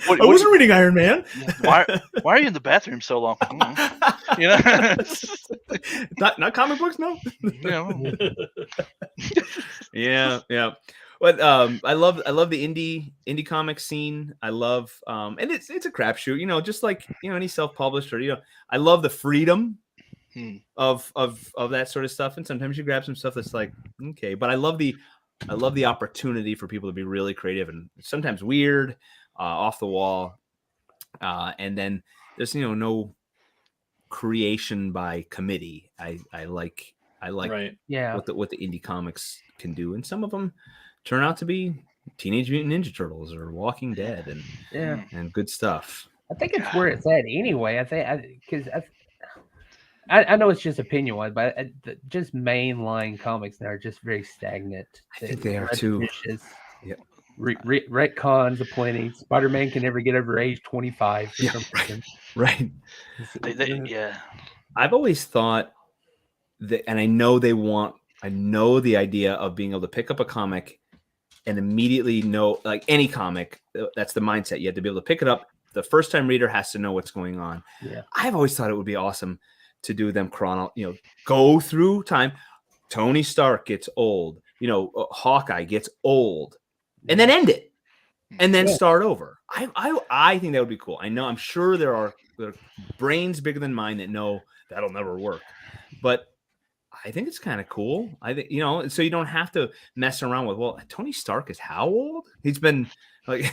I wasn't reading Iron Man. Why are you in the bathroom so long? You know, not comic books, no. Yeah. Yeah. But I love the indie comic scene. I love and it's a crapshoot, you know, just like any self-published, or I love the freedom of that sort of stuff. And sometimes you grab some stuff that's like, okay, but I love the opportunity for people to be really creative and sometimes weird, off the wall. And then there's no creation by committee. I like right. what the indie comics can do, and some of them turn out to be Teenage Mutant Ninja Turtles or Walking Dead and good stuff. I think it's where it's at anyway. I think because I know it's just opinion wise, but just mainline comics now are just very stagnant. I think they are too. Yeah. Retcons aplenty. Spider-Man can never get over age 25. Right. Yeah. I've always thought that, and I know the idea of being able to pick up a comic and immediately know, like any comic, that's the mindset. You have to be able to pick it up. The first time reader has to know what's going on. Yeah. I've always thought it would be awesome to do them go through time. Tony Stark gets old, Hawkeye gets old, and then end it, and then start over. I think that would be cool. I'm sure there are brains bigger than mine that know that'll never work, but I think it's kind of cool. I think, so you don't have to mess around with, well, Tony Stark is how old? He's been like,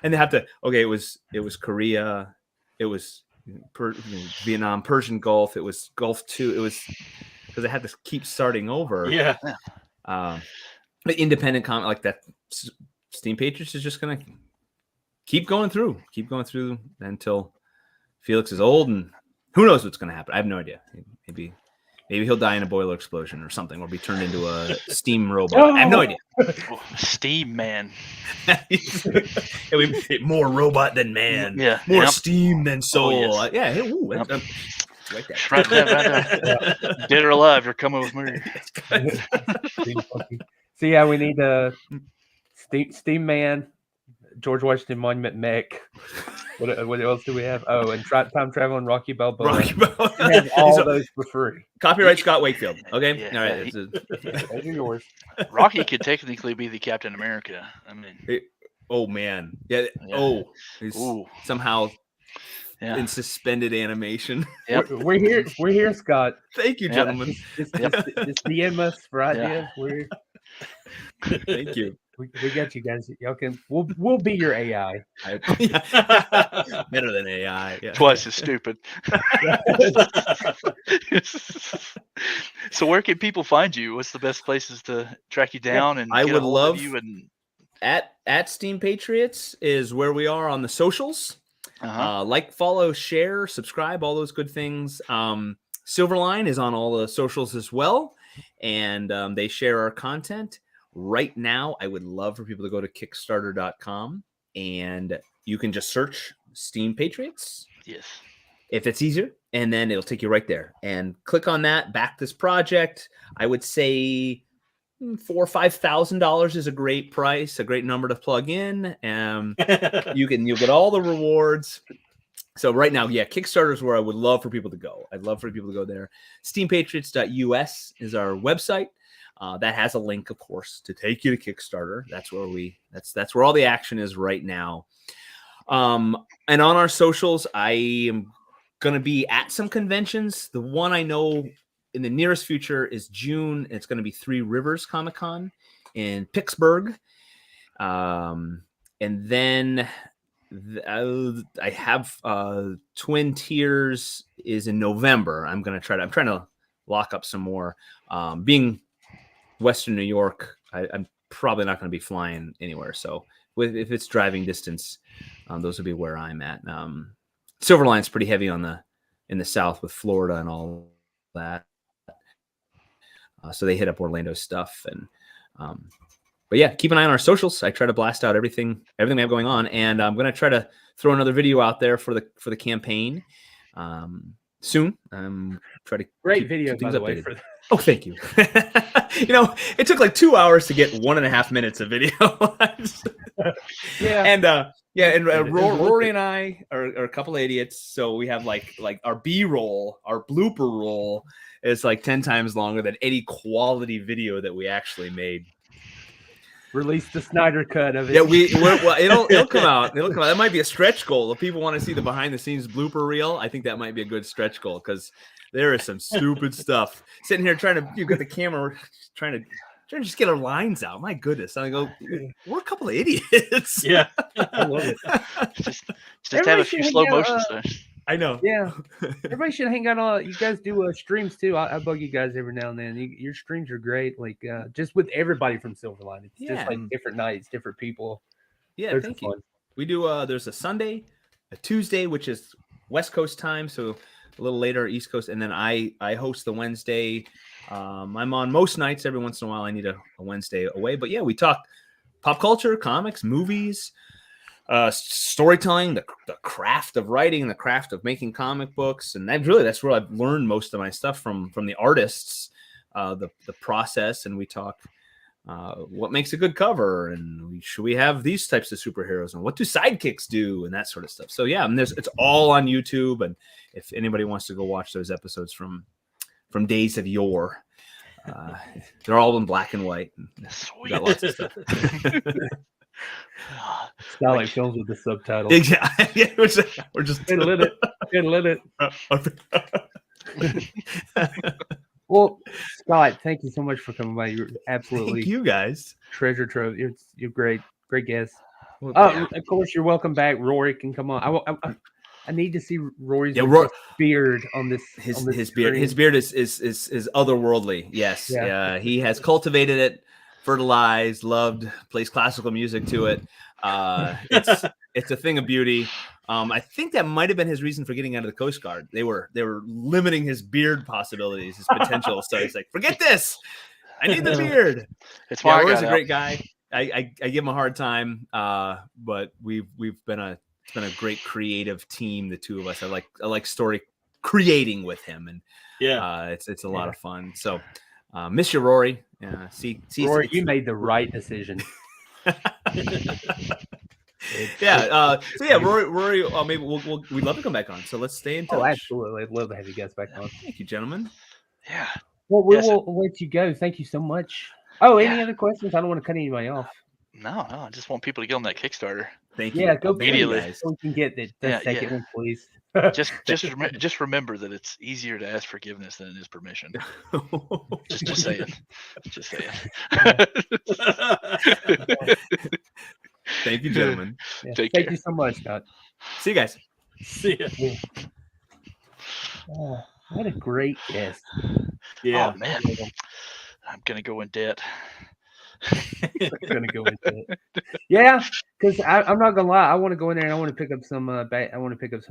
and they have to, okay, it was Korea. It was Vietnam, Persian Gulf. It was Gulf II. It was because they had to keep starting over. Yeah. But independent comic like that, Steam Patriots is just going to keep going through until Felix is old, and who knows what's going to happen. I have no idea. Maybe he'll die in a boiler explosion or something, or be turned into a steam robot. I have no idea. Steam man. More robot than man. Yeah. More steam than soul. Oh, yes. Yeah. Ooh, right there. Dead or alive, you're coming with me. So yeah, we need a Steam Man, George Washington Monument mech. What else do we have? Oh, and time traveling Rocky Balboa. We have all those for free. Copyright Scott Wakefield. Okay, Yeah, all right. Those are yours. Rocky could technically be the Captain America. I mean, oh man, yeah. Oh, he's somehow in suspended animation. Yep. We're here, Scott. Thank you, gentlemen. Just DM us for ideas. Thank you. We got you guys. Y'all can. We'll be your AI. Better than AI. Yeah. Twice as stupid. So where can people find you? What's the best places to track you down? And I get would a hold love of you and at Steam Patriots is where we are on the socials. Like, follow, share, subscribe, all those good things. Silverline is on all the socials as well, and they share our content. Right now, I would love for people to go to Kickstarter.com, and you can just search Steam Patriots. Yes. If it's easier, and then it'll take you right there. And click on that, back this project. I would say $4,000 or $5,000 is a great price, a great number to plug in. You'll get all the rewards. So right now, Kickstarter is where I would love for people to go. I'd love for people to go there. SteamPatriots.us is our website. That has a link, of course, to take you to Kickstarter. That's where all the action is right now. And on our socials, I am going to be at some conventions. The one I know in the nearest future is June. It's going to be Three Rivers Comic-Con in Pittsburgh. And then I have Twin Tiers is in November. I'm trying to lock up some more. Being Western New York, I'm probably not going to be flying anywhere. So if it's driving distance, those would be where I'm at. Silverline's pretty heavy in the South with Florida and all that. So they hit up Orlando stuff, and yeah, keep an eye on our socials. I try to blast out everything we have going on, and I'm gonna try to throw another video out there for the campaign soon. Try to Great keep video, by things the way. updated. For Oh, thank you. It took like 2 hours to get 1.5 minutes of video. yeah, And It was worth Rory it. and I are a couple of idiots, so we have like our B-roll, our blooper roll is like 10 times longer than any quality video that we actually made. Release the Snyder cut of it. Yeah, it'll come out. It'll come out. That might be a stretch goal. If people want to see the behind the scenes blooper reel, I think that might be a good stretch goal because there is some stupid stuff. Sitting here you got the camera trying to just get our lines out. My goodness. And I go, we're a couple of idiots. Yeah. I love it. Just Everybody have a should few hang slow out, motions there. I know. Yeah, everybody should hang out on. You guys do streams too. I bug you guys every now and then. Your streams are great. Like just with everybody from Silverline. It's just like different nights, different people. Yeah, thank you. We do. There's a Sunday, a Tuesday, which is West Coast time, so a little later East Coast, and then I host the Wednesday. I'm on most nights. Every once in a while, I need a Wednesday away. But yeah, we talk pop culture, comics, movies. Storytelling, the craft of writing, the craft of making comic books, and that's where I've learned most of my stuff from the artists, the process. And we talk what makes a good cover, and should we have these types of superheroes, and what do sidekicks do, and that sort of stuff. So yeah, and it's all on YouTube, and if anybody wants to go watch those episodes from days of yore, they're all in black and white. We got lots of stuff. It's not like films with the subtitles. Exactly. Yeah, we're just Can't let it. Well, Scott, thank you so much for coming by. You're absolutely thank you guys. Treasure trove. You're great guest. Well, Of course, you're welcome back. Rory can come on. I need to see Rory's beard on this. His beard. His beard is otherworldly. Yes. Yeah. He has cultivated it, fertilized, loved, plays classical music to it. It's a thing of beauty. I think that might have been his reason for getting out of the Coast Guard. They were limiting his beard possibilities, his potential. So he's like, forget this. I need the beard. It's why Rory's a great guy. I give him a hard time, but it's been a great creative team. The two of us. I like story creating with him, and it's a lot of fun. So miss you, Rory. See, Rory, you made the right decision. Rory. Maybe we'd love to come back on. So let's stay in touch. Oh, absolutely! I'd love to have you guys back on. Thank you, gentlemen. Yeah. Well, we'll let you go. Thank you so much. Oh, any other questions? I don't want to cut anybody off. No. I just want people to get on that Kickstarter. Thank you. Yeah, go immediately. So we can get the second one, please. Just remember that it's easier to ask forgiveness than it is permission. Just saying. Just saying. Thank you, gentlemen. Yeah, thank you so much, Scott. See you guys. See ya. Yeah. Oh, what a great guest. Yeah. Oh, man. I'm gonna go in debt. Yeah, because I'm not gonna lie. I want to go in there and I want to pick up some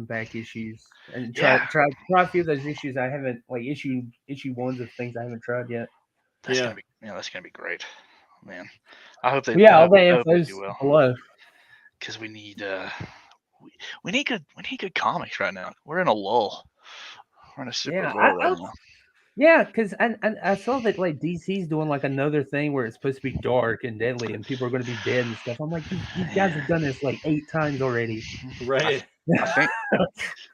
back issues and try a few of those issues I haven't, like issue ones of things I haven't tried yet. That's gonna be great, man. I hope they. Yeah, all the info's below. Because we need good comics right now. We're in a lull. We're in a super lull right now. Yeah, because I saw that like DC's doing like another thing where it's supposed to be dark and deadly and people are going to be dead and stuff. I'm like, you guys have done this like 8 times already. Right. I think,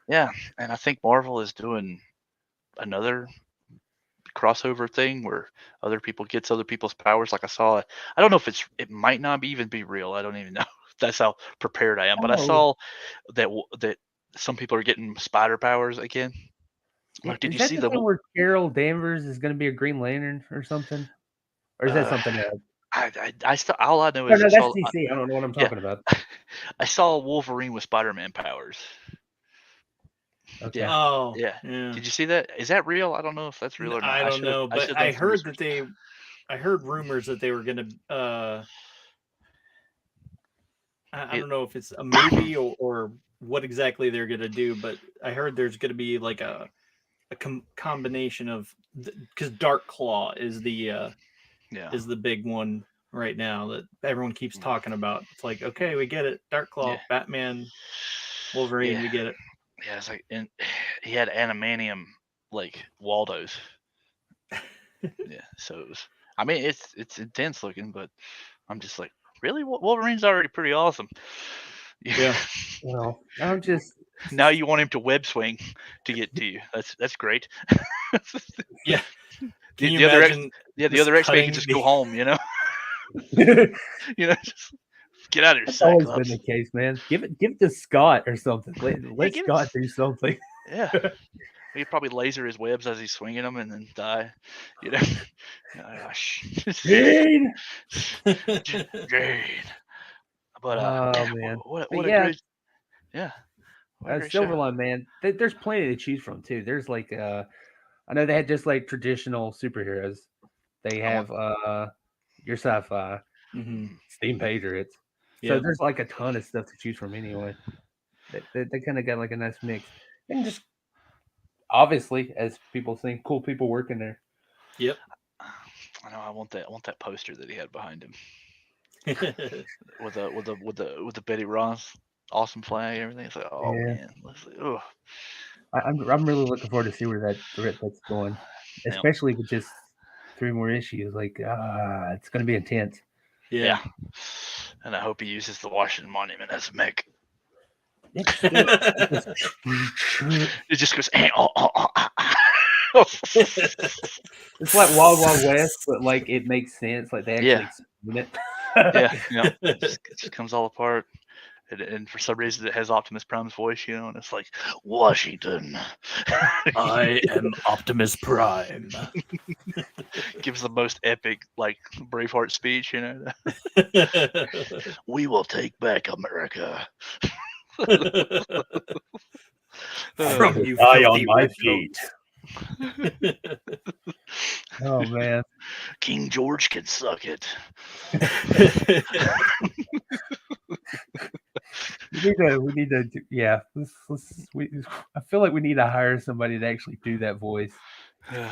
and I think Marvel is doing another crossover thing where other people gets other people's powers. Like I saw, I don't know if it might not even be real. I don't even know. That's how prepared I am. But I saw that some people are getting spider powers again. Like, did you see the one where Carol Danvers is going to be a Green Lantern or something? Or is that something else? All I know is that's DC. I don't know what I'm talking about. I saw Wolverine with Spider-Man powers. Okay. Yeah. Oh, yeah. Did you see that? Is that real? I don't know if that's real or not. I don't know, but I heard that I heard rumors that they were going to. I don't know if it's a movie or what exactly they're going to do, but I heard there's going to be like a combination of, because Dark Claw is the big one right now that everyone keeps talking about. It's like, okay, we get it. Dark Claw, Batman, Wolverine, we get it. Yeah, it's like, and he had adamantium like Waldos. Yeah, so it was. I mean, it's intense looking, but I'm just like, really, Wolverine's already pretty awesome. Yeah. Well, I'm just now you want him to web swing to get to you. That's great. Yeah. Can you the imagine? The other X-Men can just go home. You know. Just get out of here. That's Cyclops. always been the case, man. Give it to Scott or something. Let Scott do something. Yeah. He'd probably laser his webs as he's swinging them and then die. You know. Jane. Jane. But man. What but a great. Yeah. Silverline, man. There's plenty to choose from too. There's like I know they had just like traditional superheroes. They have your sci-fi, Steam Patriots. So there's like a ton of stuff to choose from anyway. They kind of got like a nice mix. And just obviously, as people think, cool people working there. Yep. I know. I want that poster that he had behind him. with the Betty Ross awesome flag and everything. It's like, oh man, I'm really looking forward to see where that's going, especially with just 3 more issues. Like, it's going to be intense. Yeah, and I hope he uses the Washington Monument as a mech. It just goes. It's like Wild Wild West, but like it makes sense. Like they actually explain it. It just comes all apart. And for some reason, it has Optimus Prime's voice, and it's like, Washington. I am Optimus Prime. Gives the most epic, like, Braveheart speech, We will take back America. From you die on my feet. Oh, man. King George can suck it. We need to I feel like we need to hire somebody to actually do that voice,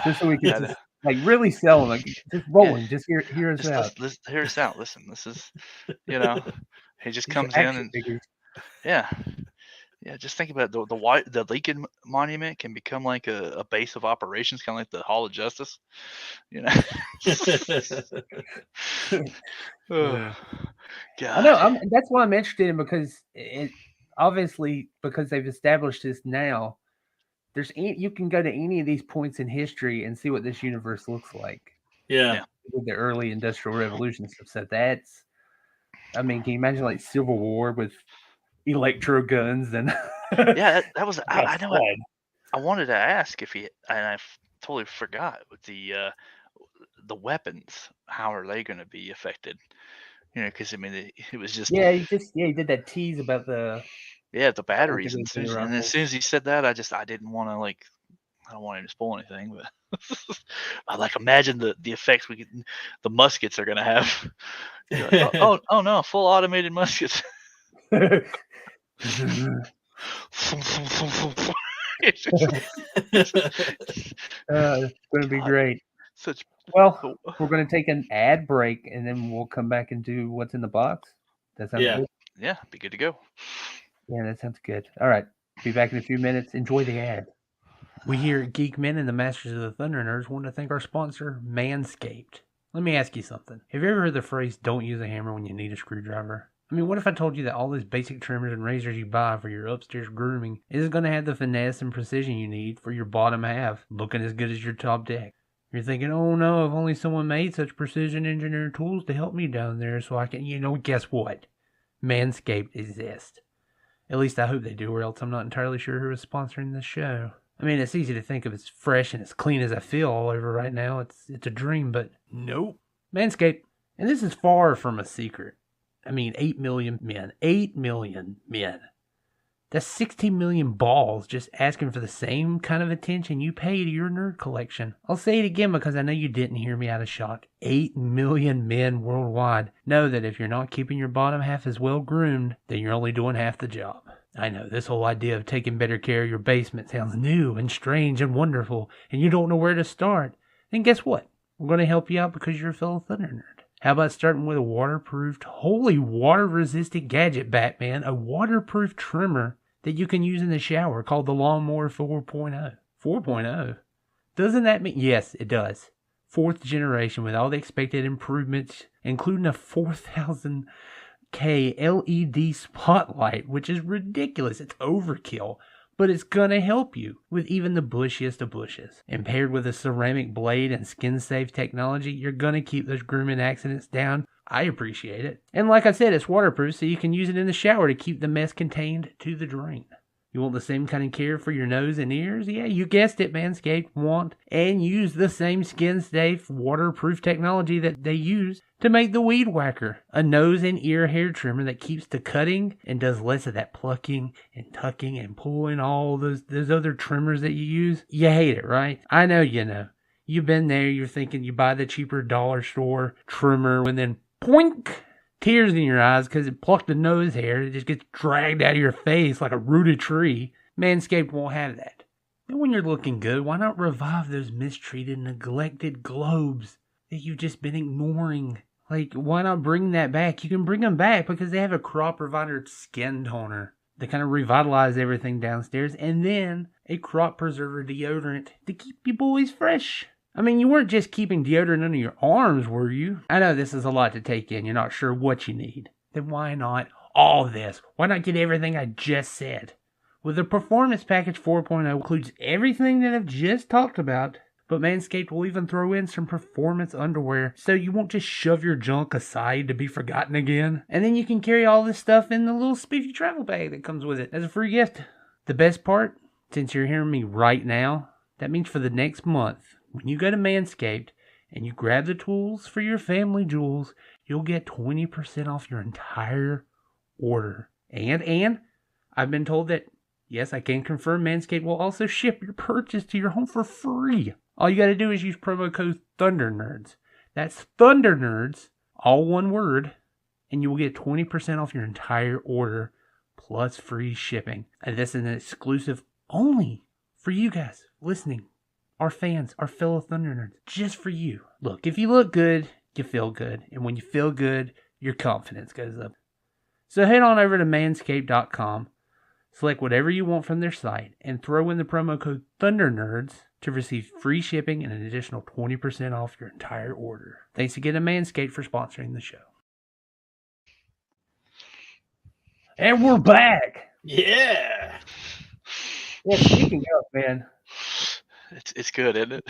just so we can just, like, really sell them. Like, just rolling, just hear us out. Hear us out. Listen, this is, he just comes in and just think about it. The Lincoln Monument can become like a base of operations, kind of like the Hall of Justice, I know. That's why I'm interested in, because obviously because they've established this now. You can go to any of these points in history and see what this universe looks like. Yeah. With the early Industrial Revolution stuff. So that's, I mean, can you imagine like Civil War with electro guns and that was I know I wanted to ask if he, and I totally forgot, with the weapons, how are they going to be affected? Because I mean it was just he did that tease about the batteries, and as soon as he said that, I didn't want to, like, I don't want him to spoil anything, but I like imagine the effects the muskets are going to have. Like, oh no, full automated muskets. It's going to be great. Well, we're going to take an ad break, and then we'll come back and do what's in the box. That sounds good? Yeah, be good to go. Yeah, that sounds good. All right. Be back in a few minutes. Enjoy the ad. We here at Geek-Men and the Masters of the ThunderNerds want to thank our sponsor, Manscaped. Let me ask you something. Have you ever heard the phrase, don't use a hammer when you need a screwdriver? I mean, what if I told you that all those basic trimmers and razors you buy for your upstairs grooming is going to have the finesse and precision you need for your bottom half, looking as good as your top deck? You're thinking, oh no, if only someone made such precision engineered tools to help me down there so I can, guess what? Manscaped exists. At least I hope they do, or else I'm not entirely sure who is sponsoring this show. I mean, it's easy to think of as fresh and as clean as I feel all over right now. It's a dream, but nope. Manscaped. And this is far from a secret. I mean, 8 million men. 8 million men. That's 16 million balls just asking for the same kind of attention you pay to your nerd collection. I'll say it again because I know you didn't hear me out of shock. 8 million men worldwide know that if you're not keeping your bottom half as well groomed, then you're only doing half the job. I know, this whole idea of taking better care of your basement sounds new and strange and wonderful, and you don't know where to start. Then guess what? We're going to help you out because you're a fellow Thunder Nerd. How about starting with a waterproofed, wholly water-resistant gadget, Batman, a waterproof trimmer that you can use in the shower called the Lawnmower 4.0. 4.0? Doesn't that mean... Yes, it does. 4th generation with all the expected improvements, including a 4,000K LED spotlight, which is ridiculous. It's overkill. But it's gonna help you with even the bushiest of bushes. And paired with a ceramic blade and skin-safe technology, you're gonna keep those grooming accidents down. I appreciate it. And like I said, it's waterproof, so you can use it in the shower to keep the mess contained to the drain. You want the same kind of care for your nose and ears? Yeah, you guessed it, Manscaped want and use the same skin-safe, waterproof technology that they use to make the Weed Whacker, a nose and ear hair trimmer that keeps the cutting and does less of that plucking and tucking and pulling, all those other trimmers that you use. You hate it, right? I know you know. You've been there, you're thinking you buy the cheaper dollar store trimmer and then poink! Tears in your eyes because it plucked the nose hair. It just gets dragged out of your face like a rooted tree. Manscaped won't have that. And when you're looking good, why not revive those mistreated, neglected globes that you've just been ignoring? Like, why not bring that back? You can bring them back because they have a crop provider skin toner to kind of revitalize everything downstairs, and then a crop preserver deodorant to keep you boys fresh. I mean, you weren't just keeping deodorant under your arms, were you? I know this is a lot to take in. You're not sure what you need. Then why not all this? Why not get everything I just said? Well, the Performance Package 4.0 includes everything that I've just talked about, but Manscaped will even throw in some performance underwear so you won't just shove your junk aside to be forgotten again. And then you can carry all this stuff in the little spiffy travel bag that comes with it as a free gift. The best part, since you're hearing me right now, that means for the next month, when you go to Manscaped and you grab the tools for your family jewels, you'll get 20% off your entire order. And I've been told that, yes, I can confirm Manscaped will also ship your purchase to your home for free. All you got to do is use promo code ThunderNerds. That's ThunderNerds, all one word, and you will get 20% off your entire order plus free shipping. And this is an exclusive only for you guys listening. Our fans, our fellow Thunder Nerds, just for you. Look, if you look good, you feel good. And when you feel good, your confidence goes up. So head on over to manscaped.com, select whatever you want from their site, and throw in the promo code ThunderNerds to receive free shipping and an additional 20% off your entire order. Thanks again to Manscaped for sponsoring the show. And we're back! Yeah! Yeah, speaking of, man. It's good, isn't it?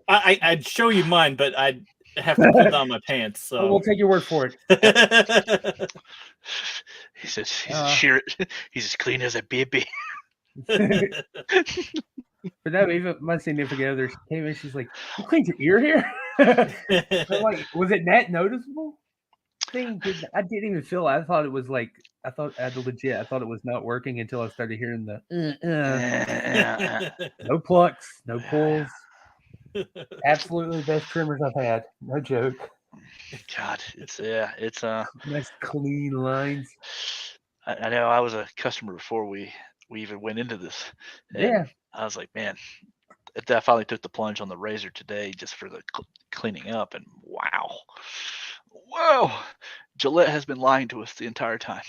I'd show you mine, but I'd have to pull down my pants. So We'll take your word for it. He says he's as clean as a baby. But no, even my significant other came in, she's like, "You cleaned your ear here?" I'm like, was it that noticeable? Thing, I didn't even feel it. I thought it was like, I thought it was not working until I started hearing the no plucks, no pulls. Absolutely best trimmers I've had. No joke. God, it's nice clean lines. I know I was a customer before we even went into this. Yeah. I was like, man, I finally took the plunge on the razor today just for the cleaning up, and wow. Whoa, Gillette has been lying to us the entire time.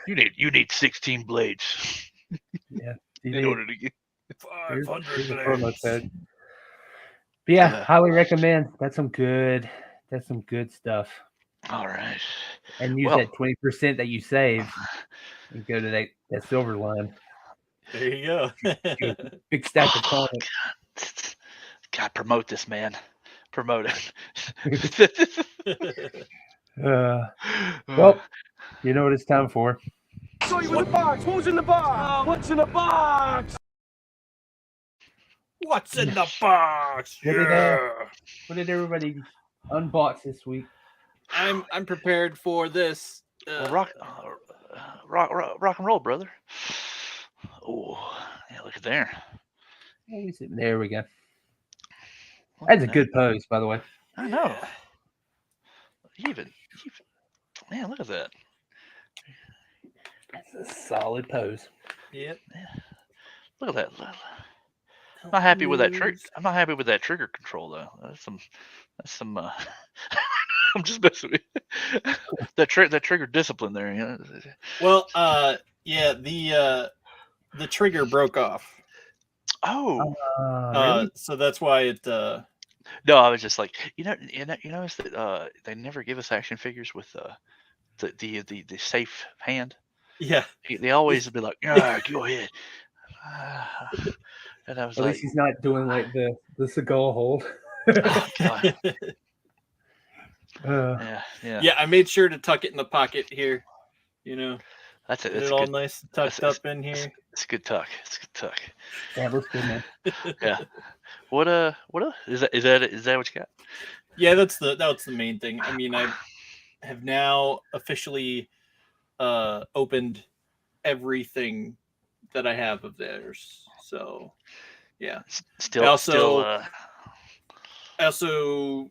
You need 16 blades. Yeah. In order to get 500 blades. But yeah, highly recommend. That's some good stuff. All right. And use that 20% that you save and go to that SILVERLINE. There you go. Big stack of product. God, promote this, man. Promote it. Well, you know what it's time for. Saw you in the box. What was in the box? What's in the box? What's in the box? What did everybody unbox this week? I'm prepared for this. Rock and roll, brother. Oh, yeah, look at there. There we go. That's a good pose, by the way. I know. Even man, look at that. That's a solid pose. Yep. Yeah. Look at that. I'm not happy with that trick. I'm not happy with that trigger control though. That's some. I'm just messing with you. that trigger discipline there. You know? Well, yeah, the trigger broke off. Oh, Really? So that's why it. no, I was just like, you notice that they never give us action figures with the safe hand. Yeah, They always be like, yeah, go ahead. And I was At like, least he's not doing like the cigar hold. oh god, Uh, yeah. yeah. I made sure to tuck it in the pocket here. You know, That's it. get That's it all good. nice and tucked up in here. It's a good tuck. It's a good tuck. that looks good, man. Yeah. What is that what you got? Yeah, that's the main thing. I mean, I have now officially opened everything that I have of theirs. So, yeah. Still. I also.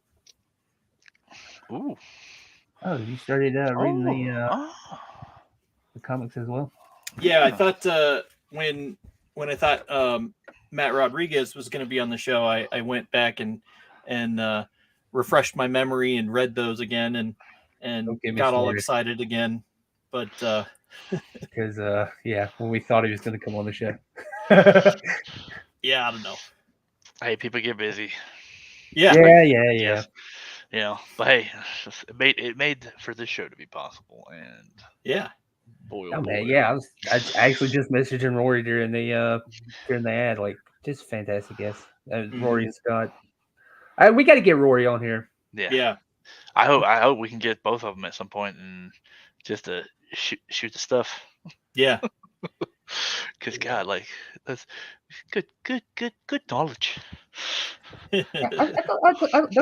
Ooh. Oh, you started reading the comics as well? Yeah, I thought when I thought Matt Rodriguez was going to be on the show, I went back and refreshed my memory and read those again and got all excited again. But because yeah, when we thought he was going to come on the show. Yeah, I don't know. Hey, people get busy. Yeah. You know, but hey, it made for this show to be possible, and yeah, boy, oh man, yeah, I actually just messaging Rory during the ad, like just fantastic guest. Rory and Scott. We got to get Rory on here. Yeah. I hope we can get both of them at some point and just to shoot the stuff. Yeah. Because God, like that's good knowledge. That's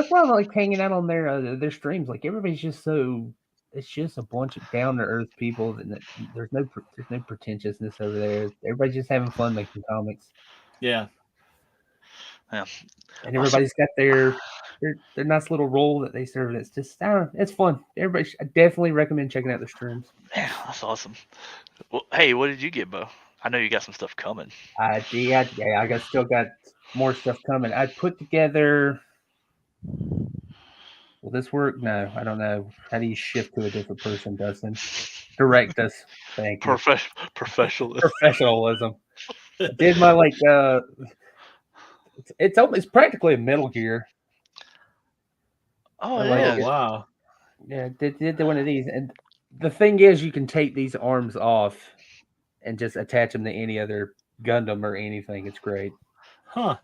why I like hanging out on their streams. Like everybody's just so. It's just a bunch of down to earth people. And there's no pretentiousness over there. Everybody's just having fun making comics. Yeah. Yeah. And everybody's got their nice little role that they serve. It's just it's fun. I definitely recommend checking out the streams. Yeah, that's awesome. Well, hey, what did you get, Bo? I know you got some stuff coming. I still got more stuff coming. I put together. Will this work? No, I don't know. How do you shift to a different person, Dustin? Direct us. Thank you. Professionalism. Did my it's practically a Metal Gear. Oh yeah! Wow. Yeah, did one of these, and the thing is, you can take these arms off and just attach them to any other Gundam or anything. It's great. Huh.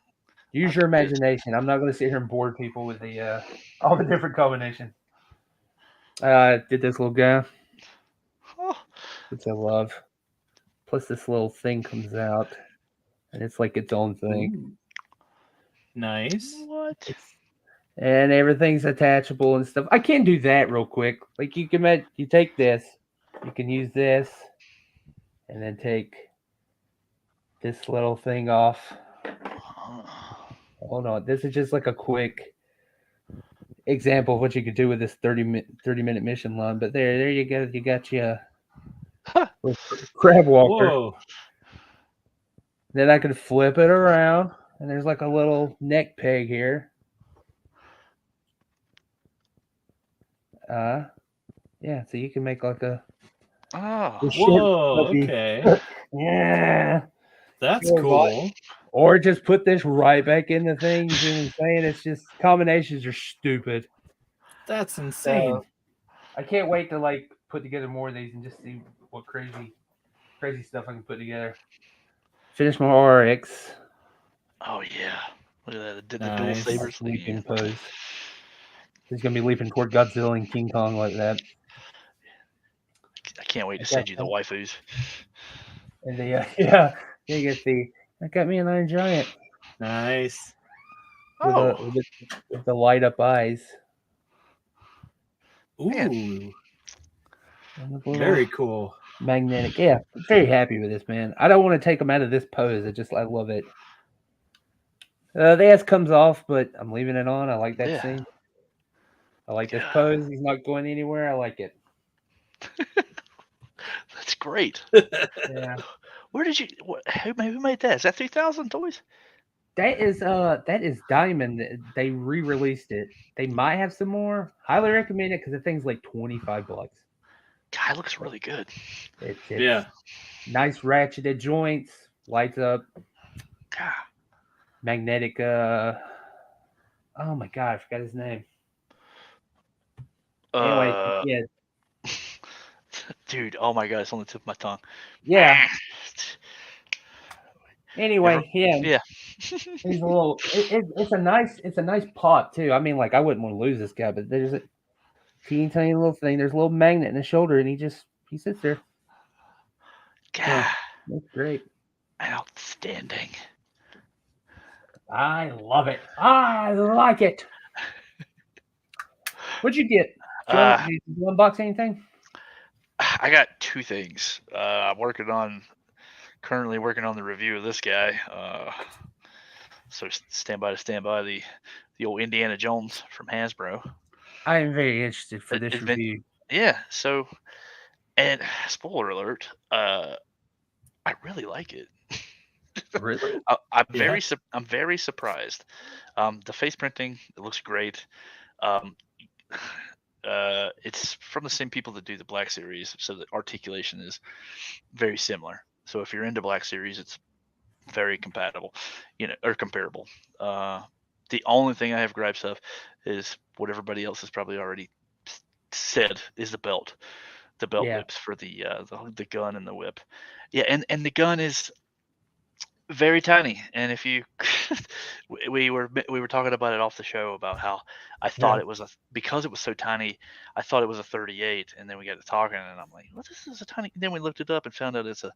Use your imagination. I'm not going to sit here and bore people with the all the different combinations. Did this little guy. Which I love. Plus, this little thing comes out, and it's like its own thing. Ooh. Nice. What? And everything's attachable and stuff. I can do that real quick. Like you take this, you can use this, and then take this little thing off. Hold on. This is just like a quick example of what you could do with this 30-minute mission line. But there you go. You got your crab walker. Whoa. Then I can flip it around, and there's like a little neck peg here. Yeah, so you can make like a. Whoa, okay. Yeah. That's cool. Or just put this right back in the thing. You know what I'm saying? It's just combinations are stupid. That's insane. So, I can't wait to like put together more of these and just see what crazy stuff I can put together. Finish my RX. Oh yeah. Look at that. Did the dual sabers leaping pose. He's gonna be leaping toward Godzilla and King Kong like that. I can't wait to send you the waifus. And you get the. I got me an Iron Giant. Nice. With the light up eyes. Ooh. Very cool. Magnetic. Yeah, very happy with this, man. I don't want to take them out of this pose. I love it. The ass comes off, but I'm leaving it on. I like that scene. I like this pose. He's not going anywhere. I like it. That's great. Yeah. Where did you? Who made that? Is that 3000 Toys? That is Diamond. They re-released it. They might have some more. Highly recommend it because the thing's like $25. Guy looks really good. It's nice ratcheted joints, lights up, God. magnetic. Oh my god, I forgot his name. Anyway, yeah, dude. Oh my god, it's on the tip of my tongue. yeah. Anyway, yeah. he's a little. It's a nice pot too. I mean, like I wouldn't want to lose this guy, but there's a teeny tiny little thing. There's a little magnet in his shoulder, and he sits there. God, that's great. Outstanding. I love it. I like it. What'd you get? Did you unbox anything? I got two things. I'm currently working on the review of this guy. So stand by. The old Indiana Jones from Hasbro. I am very interested for this review. Yeah. So, and spoiler alert, I really like it. Really? I'm very surprised. The face printing, it looks great. It's from the same people that do the Black Series, so the articulation is very similar. So if you're into Black Series, it's very compatible, or comparable. The only thing I have gripes of is what everybody else has probably already said is the belt whips for the gun and the whip. Yeah, and the gun is very tiny. And if you we were talking about it off the show about how I thought it was because it was so tiny, I thought it was a 38, and then we got to talking and I'm like, well, this is a tiny, and then we looked it up and found out it's a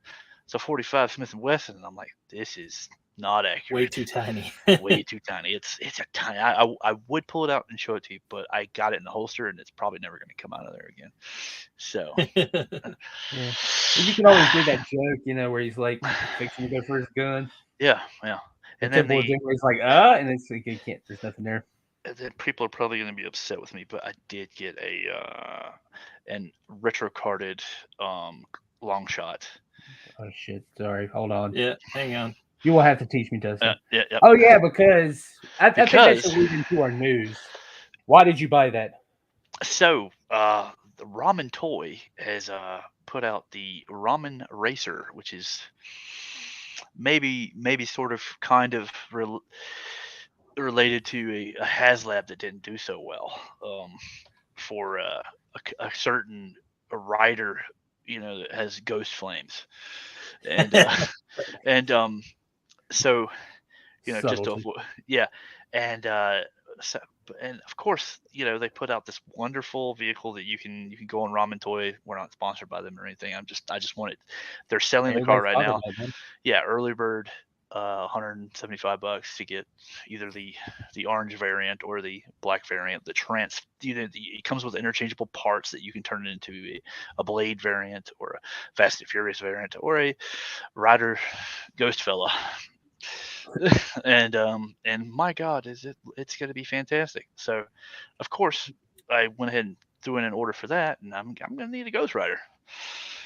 45 Smith & Wesson, and I'm like, this is not accurate. Way too tiny. Way too tiny. It's a tiny. I would pull it out and show it to you, but I got it in the holster, and it's probably never going to come out of there again. So, yeah, you can always do that joke, where he's like fixing to go for his gun. Yeah. And then where he's like, and it's like you can't. There's nothing there. And then people are probably going to be upset with me, but I did get an retro carded long shot. Oh shit! Sorry, hold on. Yeah, hang on. You will have to teach me, Dustin. Yeah. Oh yeah, because I think that should lead into our news. Why did you buy that? So the Ramen Toy has put out the Ramen Racer, which is maybe sort of kind of related to a HasLab that didn't do so well for a certain rider, that has ghost flames, and so and of course, they put out this wonderful vehicle that you can go on Ramen Toy. We're not sponsored by them or anything. I just want it. They're selling the car right now. Yeah, early bird, $175 to get either the orange variant or the black variant. It comes with interchangeable parts that you can turn it into a blade variant or a Fast and Furious variant or a Rider Ghost fella. and my God, it's going to be fantastic. So, of course, I went ahead and threw in an order for that, and I'm going to need a Ghost Rider.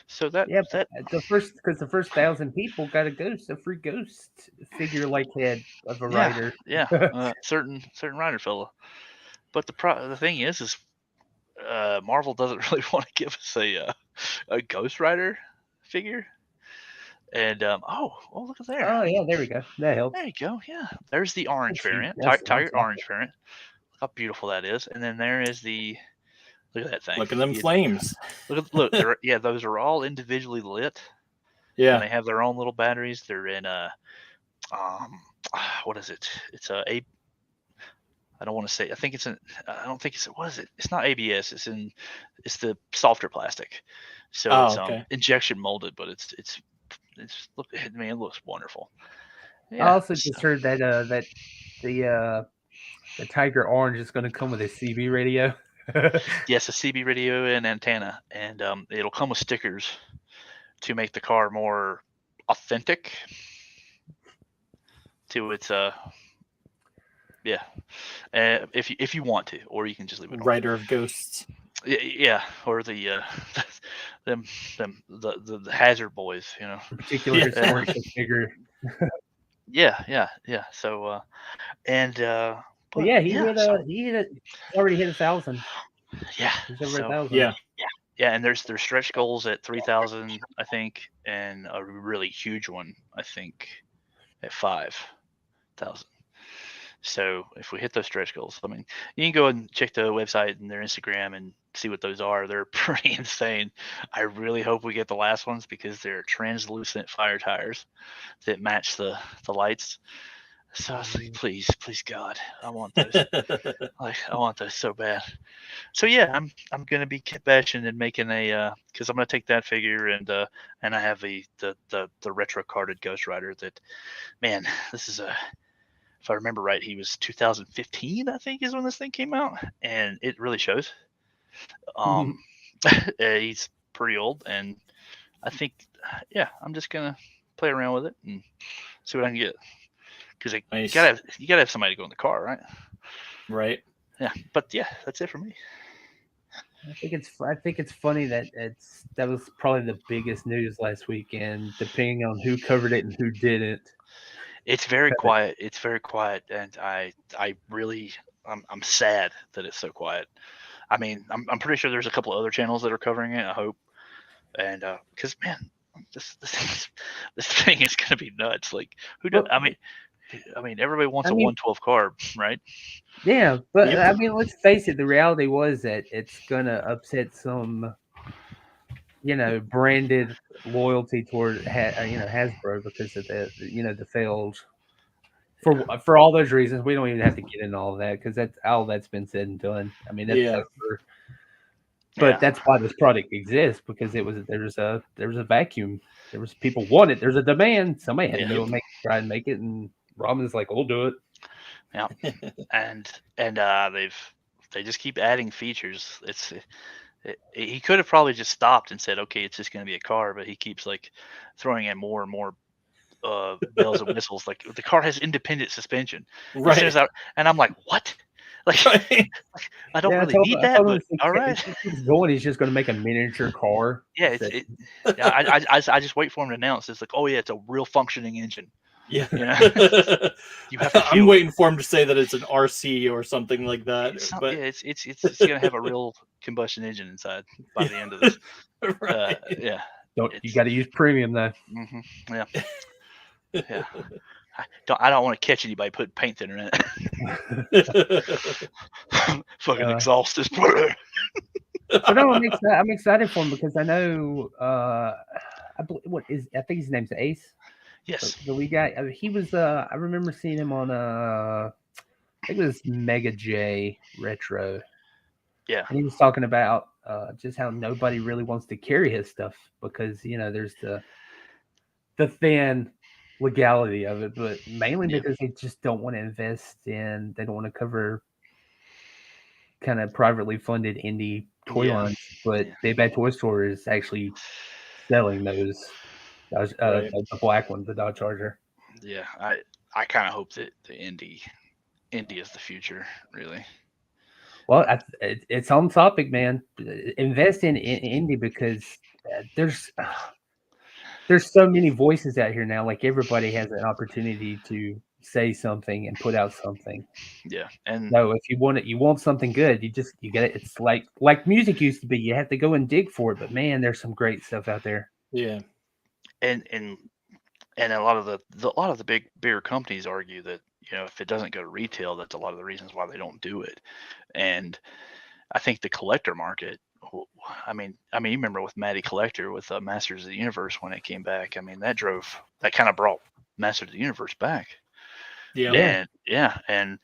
So the first 1,000 people got a free ghost figure like head of a rider. Yeah, certain rider fella. But the thing is Marvel doesn't really want to give us a Ghost Rider figure. And look at there. Oh yeah, there we go. That helps. There you go. Yeah, there's the orange variant, Tiger Orange variant. Look how beautiful that is. And then there is look at that thing. Look at them flames. Look. Those are all individually lit. Yeah. And they have their own little batteries. They're in what is it? It's I don't want to say. I don't think it's. What is it? It's not ABS. It's the softer plastic. So it's injection molded, but it's look, man, it looks wonderful. Yeah, I also just heard that the Tiger Orange is going to come with a CB radio. Yes, a CB radio and antenna, and it'll come with stickers to make the car more authentic to its if you want to, or you can just leave it. Rider of Ghosts. Yeah, or the hazard boys, particular historical figure. Yeah. So But but yeah, yeah, so he's already hit 1,000. yeah, He's over so 1,000. Yeah. yeah, and there's stretch goals at 3,000, I think, and a really huge one, I think, at 5,000. So if we hit those stretch goals, I mean, you can go and check the website and their Instagram and see what those are. They're pretty insane. I really hope we get the last ones because they're translucent fire tires that match the lights. So I was like, please God, I want those. Like I want those so bad. So yeah, I'm gonna be kit bashing and making a because I'm gonna take that figure and I have the retro carded Ghost Rider that, man, this is a, if I remember right, he was 2015, I think, is when this thing came out, and it really shows. Um, he's pretty old, and I think, yeah, I'm just gonna play around with it and see what I can get. Because Nice. you gotta have somebody to go in the car, right? Right. Yeah, but yeah, that's it for me. I think it's funny that that was probably the biggest news last weekend, depending on who covered it and who didn't. It's very quiet. It's very quiet, and I really I'm sad that it's so quiet. I mean, I'm pretty sure there's a couple of other channels that are covering it. I hope, and because man, this thing is gonna be nuts. Like who does? I mean, everybody wants a 112 carb, right? Yeah, but Yep. I mean, let's face it. The reality was that it's gonna upset some, branded loyalty toward Hasbro because of the failed for all those reasons. We don't even have to get into all of that because that's been said and done. I mean, that's Yeah. over. But that's why this product exists, because there was a vacuum. There was people want it. There's a demand. Somebody had to go and try and make it, and Robin's like, "We'll do it." Yeah, and they just keep adding features. He could have probably just stopped and said, "Okay, it's just going to be a car," but he keeps like throwing in more and more bells and whistles. Like the car has independent suspension, Right? And I'm like, what? Like, I don't really need that, but all right. If he keeps going, he's just going to make a miniature car. Yeah, I just wait for him to announce. It's like, oh yeah, it's a real functioning engine. Yeah. You know, you have to. I'm waiting for him to say that it's an RC or something like that. But yeah, it's gonna have a real combustion engine inside by the end of this. Right. Yeah. You got to use premium though. Mm-hmm, yeah. Yeah. I don't want to catch anybody putting paint thinner in it. Fucking exhaust is. But no, I'm excited for him because I know I think his name's Ace. Yes. The lead guy. I mean, he was I remember seeing him on I think it was Mega J Retro. Yeah. And he was talking about just how nobody really wants to carry his stuff because there's the thin legality of it, but mainly because they just don't want to invest in. They don't want to cover kind of privately funded indie toy lines. But Big Bad Toy Store is actually selling those. The black one, the Dodge Charger. Yeah, I kind of hope that the Indy is the future, really. Well, it's on topic, man. Invest in Indy because there's so many voices out here now. Like everybody has an opportunity to say something and put out something. Yeah, and no, if you want something good, you get it. It's like music used to be. You have to go and dig for it. But man, there's some great stuff out there. Yeah, and a lot of the bigger companies argue that if it doesn't go to retail, that's a lot of the reasons why they don't do it. And I think the collector market. I mean, you remember with Matty Collector with Masters of the Universe when it came back. I mean, that kind of brought Masters of the Universe back. Yeah, and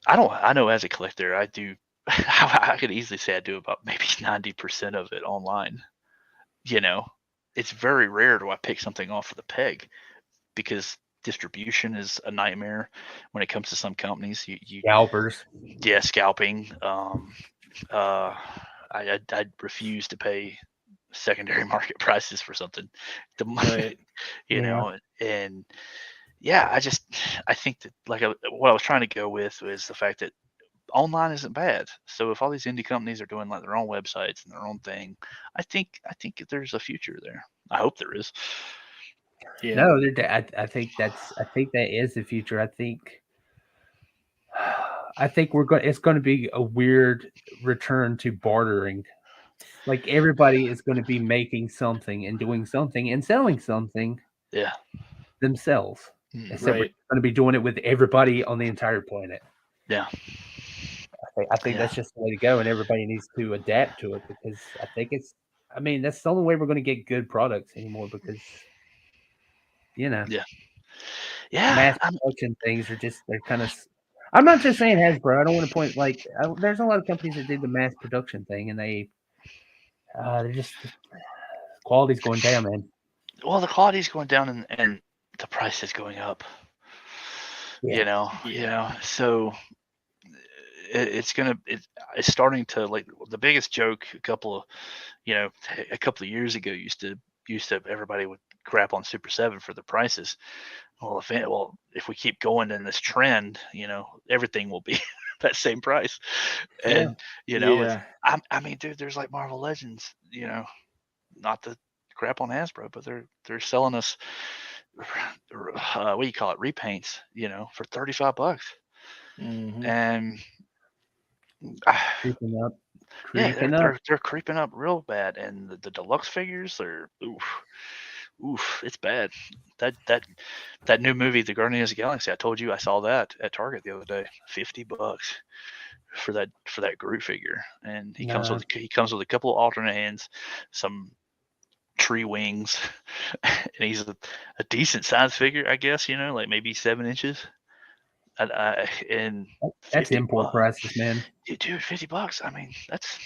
I know as a collector, I do. I could easily say I do about maybe 90% of it online. It's very rare do I pick something off of the peg because distribution is a nightmare when it comes to some companies. You scalpers. Yeah, scalping. I'd refuse to pay secondary market prices for something. And I think that what I was trying to go with was the fact that online isn't bad. So if all these indie companies are doing like their own websites and their own thing, I think there's a future there. I hope there is. Yeah. No, I think that is the future. I think it's going to be a weird return to bartering. Like everybody is going to be making something and doing something and selling something Yeah. themselves. Except we're Right. going to be doing it with everybody on the entire planet. Yeah. I think that's just the way to go, and everybody needs to adapt to it because I think that's the only way we're going to get good products anymore because, Yeah. mass production things are they're kind of. I'm not just saying Hasbro. I don't want to point there's a lot of companies that did the mass production thing, and they're just quality's going down, man. Well, the quality's going down, and the price is going up. Yeah. So it's starting to, like, the biggest joke a couple of years ago used to everybody would crap on Super 7 for the prices. Well, if we keep going in this trend, everything will be that same price. And I mean, dude, there's like Marvel Legends, not to crap on Hasbro, but they're selling us what do you call it, repaints, for $35. Mm-hmm. And creeping up. They're creeping up real bad, and the deluxe figures are oof, it's bad. That new movie, The Guardians of the Galaxy, I told you I saw that at Target the other day. $50 for that Groot figure, and he comes with a couple of alternate hands, some tree wings, and he's a decent size figure, I guess. Like maybe 7 inches. And that's import prices, man. Dude, $50. I mean, that's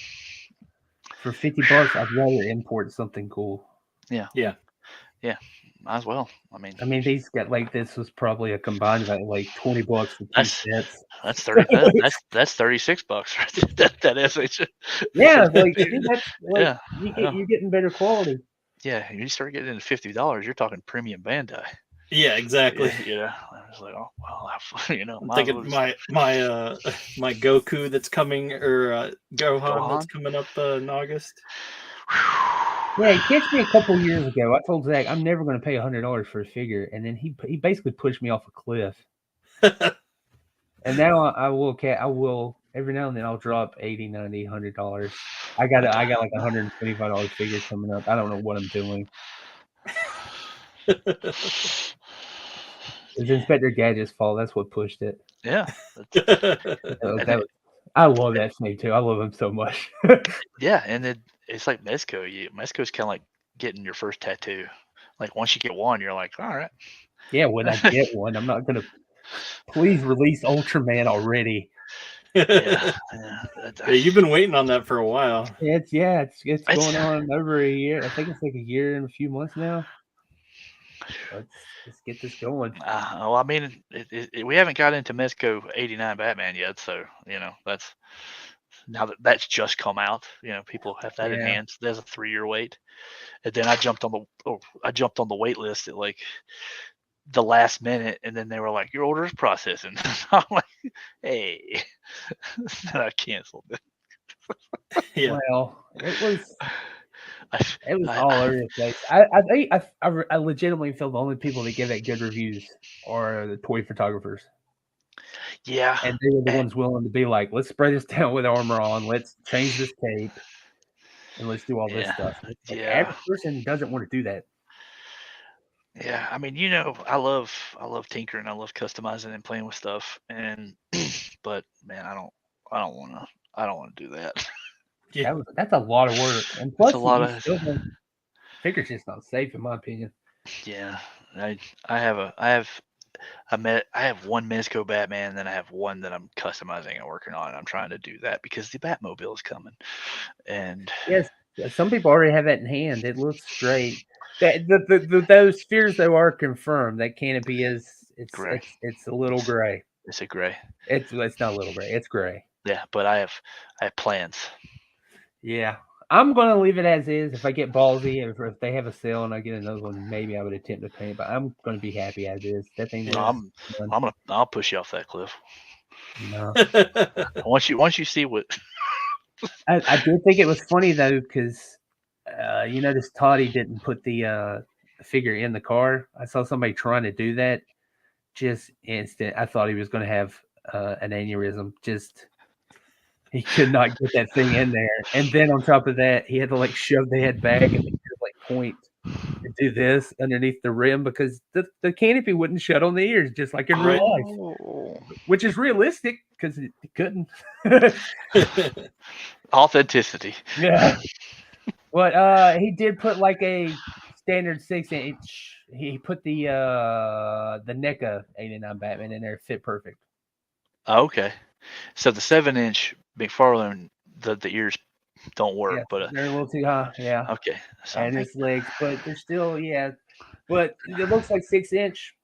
for $50. I'd rather import something cool. Yeah. Might as well. I mean, these got this was probably a combined like $20 for 2 sets. That's 30. That's $36 right there. That SH. Yeah, you're getting better quality. Yeah, you start getting into $50, you're talking premium Bandai. Yeah, exactly. I was like, oh well, I'm thinking my Goku that's coming, or Gohan that's coming up in August. Yeah, he catch me a couple years ago. I told Zach I'm never going to pay $100 for a figure, and then he basically pushed me off a cliff. And now I will every now and then I'll drop $80, $90, $100. I got like $125 figure coming up. I don't know what I'm doing. It's Inspector Gadget's fault. That's what pushed it. Yeah. I love that snake too. I love him so much. Yeah, and it's like Mezco. Mezco's kind of like getting your first tattoo. Like once you get one, you're like, all right. Yeah, when I get one, I'm not gonna. Please release Ultraman already. Yeah, you've been waiting on that for a while. It's going on over a year. I think it's like a year and a few months now. Let's get this going. Well, I mean, we haven't got into Mezco 89 Batman yet, so that's now that's just come out. People have that in hand. So there's a 3-year wait, and then I jumped on the wait list at like the last minute, and then they were like, "Your order is processing." I'm like, "Hey," and I canceled it. Yeah. Well, it was all over the place. I legitimately feel the only people that give it good reviews are the toy photographers. Yeah. And they were the ones willing to be like, let's spray this down with armor on, let's change this cape, and let's do all this stuff. Like, average person doesn't want to do that. Yeah, I mean, I love tinkering, I love customizing and playing with stuff, but man, I don't want to do that. Yeah, that's a lot of work, and plus, figure's just not safe in my opinion. Yeah, I have one Mezco Batman, and then I have one that I'm customizing and working on. And I'm trying to do that because the Batmobile is coming, and yes, some people already have that in hand. It looks great. Those spheres though are confirmed. That canopy is gray. It's a little gray. It's a gray. It's not a little gray. It's gray. Yeah, but I have plans. Yeah, I'm gonna leave it as is. If I get ballsy, if they have a sale and I get another one, maybe I would attempt to paint. But I'm gonna be happy as is. That thing. I'll push you off that cliff. No. once you see what. I did think it was funny though, because you notice Toddy didn't put the figure in the car. I saw somebody trying to do that. Just instant. I thought he was going to have an aneurysm. Just he could not get that thing in there. And then on top of that, he had to like shove the head back and like point and do this underneath the rim because the canopy wouldn't shut on the ears, just like in real life, which is realistic because it couldn't. Authenticity. Yeah. But he did put like a standard 6-inch. He put the NECA 89 Batman in there, fit perfect. Okay, so the 7-inch McFarlane, the ears don't work, Yeah, but they're a little too high. Yeah. okay, so And his legs, but they're still But it looks like 6-inch.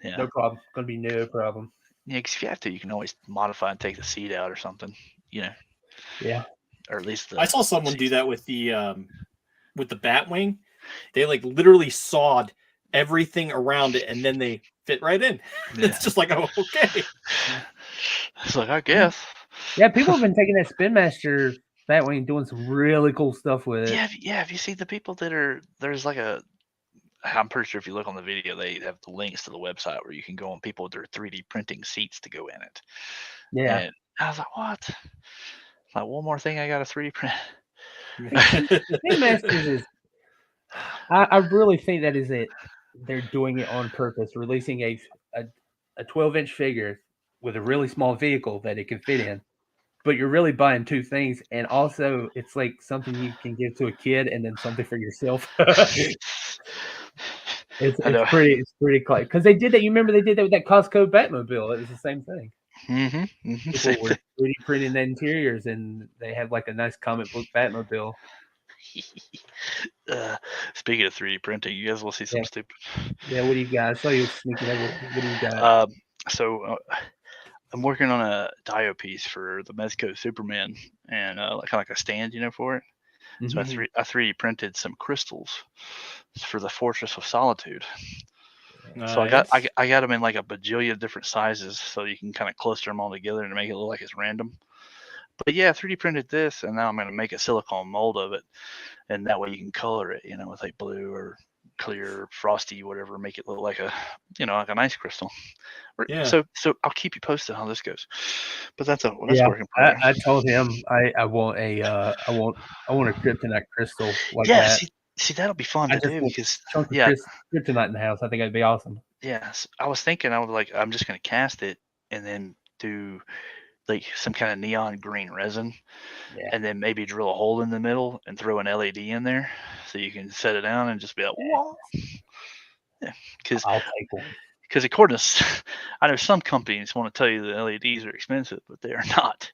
yeah, No problem. Gonna be no problem. yeah, because if you have to, you can always modify and take the seat out or something, Yeah. or at least I saw someone do that with the Batwing. They like literally sawed everything around it and then they fit right in. Yeah. It's just like, oh, okay. It's like, I guess. Yeah, people have been taking that Spin Master Batwing and doing some really cool stuff with it. Yeah. Have you seen the people there's like I'm pretty sure if you look on the video, they have the links to the website where you can go on people with their 3D printing seats to go in it. Yeah. And I was like, what? Like, one more thing I got to 3D print. Spin Masters is. I really think that is it. They're doing it on purpose, releasing a 12-inch figure with a really small vehicle that it can fit in. But you're really buying two things, and also it's like something you can give to a kid and then something for yourself. It's pretty cool because they did that. You remember they did that with that Costco Batmobile. It was the same thing. People were 3D printing the interiors, and they had like a nice comic book Batmobile. Speaking of 3D printing, you guys will see some stupid. Yeah, what do you got? I saw you sneaking over. What do you got? I'm working on a dio piece for the Mezco Superman and kind of like a stand, for it. So I 3D printed some crystals for the Fortress of Solitude. Nice. So I got them in like a bajillion different sizes, so you can kind of cluster them all together and make it look like it's random. But yeah, 3D printed this, and now I'm going to make a silicone mold of it, and that way you can color it, with like blue or clear, frosty, whatever, make it look like a, like an ice crystal. Yeah. So I'll keep you posted how this goes. But that's working. I told him I want a kryptonite crystal like that. See, that'll be fun to do because kryptonite in the house. I think that'd be awesome. Yeah, I was thinking I'm just going to cast it and then do like some kind of neon green resin, and then maybe drill a hole in the middle and throw an LED in there so you can set it down and just be like, whoa. Yeah, because I'll take one. Because according to, I know some companies want to tell you the LEDs are expensive, but they are not.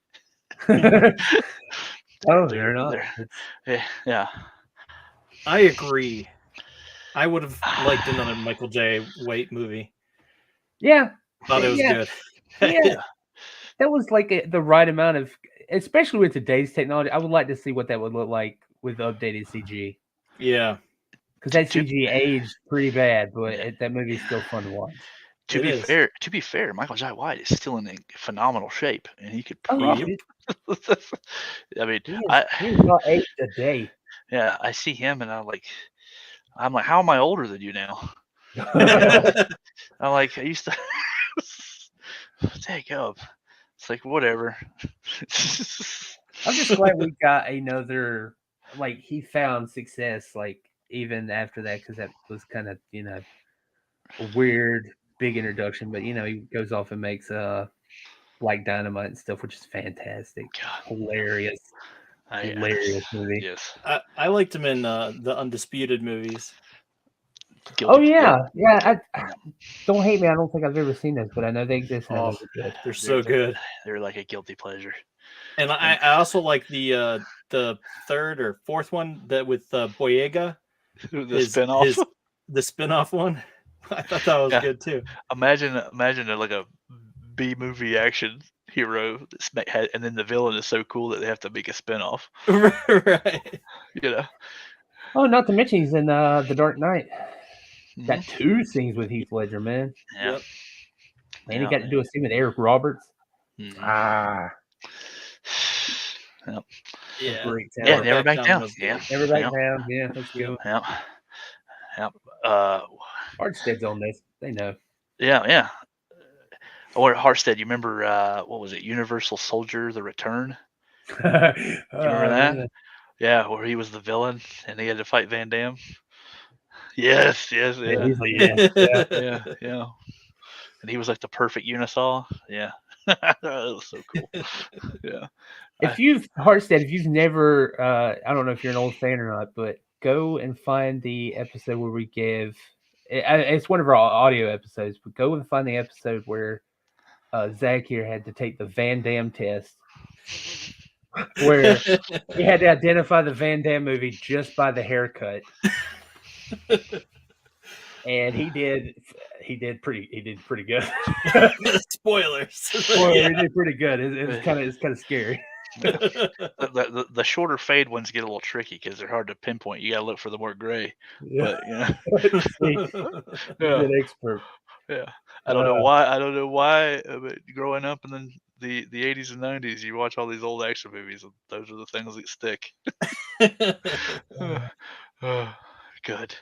Oh, they're not. Yeah. I agree. I would have liked another Michael J. White movie. Yeah. Thought it was good. Yeah. That was like the right amount of, especially with today's technology. I would like to see what that would look like with updated CG. Yeah. Because that CG aged pretty bad, but that movie's still fun to watch. To be fair, Michael J. White is still in phenomenal shape, and he could probably. I mean, he's not aged a day. Yeah, I see him, and I'm like, how am I older than you now? I'm like, I used to. Take up. It's like whatever. I'm just glad we got another. Like he found success. Like even after that, because that was kind of a weird big introduction. But he goes off and makes like Dynamite and stuff, which is fantastic. God. Hilarious. Hilarious movie. Yes. I liked him in the Undisputed movies. Oh yeah. I don't hate me. I don't think I've ever seen those, but I know they exist. They're so good. They're like a guilty pleasure. And I also like the third or fourth one that with Boyega. The spinoff. The spinoff one. I thought that was good too. Imagine like a B movie action hero, and then the villain is so cool that they have to make a spinoff. Right. Oh, not to mention he's in The Dark Knight. Got 2 scenes with Heath Ledger, man. Yeah. And he got to do a scene with Eric Roberts. Mm-hmm. Yep. Yeah. Never back down. Never back down. Yeah, let's go. Yeah. Hardstead's on this. They know. Yeah. Or Harstead, you remember what was it? Universal Soldier: The Return. You remember that? Yeah, where he was the villain and he had to fight Van Damme. Yes. Yeah, he's like, yeah. Yeah. And he was like the perfect Unisaw. Yeah. That was so cool. Yeah. If you've never, I don't know if you're an old fan or not, but go and find the episode where we give. It's one of our audio episodes, but go and find the episode where Zach here had to take the Van Damme test, where he had to identify the Van Damme movie just by the haircut. And he did pretty good. Spoilers. He did pretty good. It's kind of scary. The shorter fade ones get a little tricky because they're hard to pinpoint. You gotta look for the more gray. Yeah. But Good expert. Yeah. I don't know why. But growing up in the 80s and 90s, you watch all these old action movies, and those are the things that stick. Good.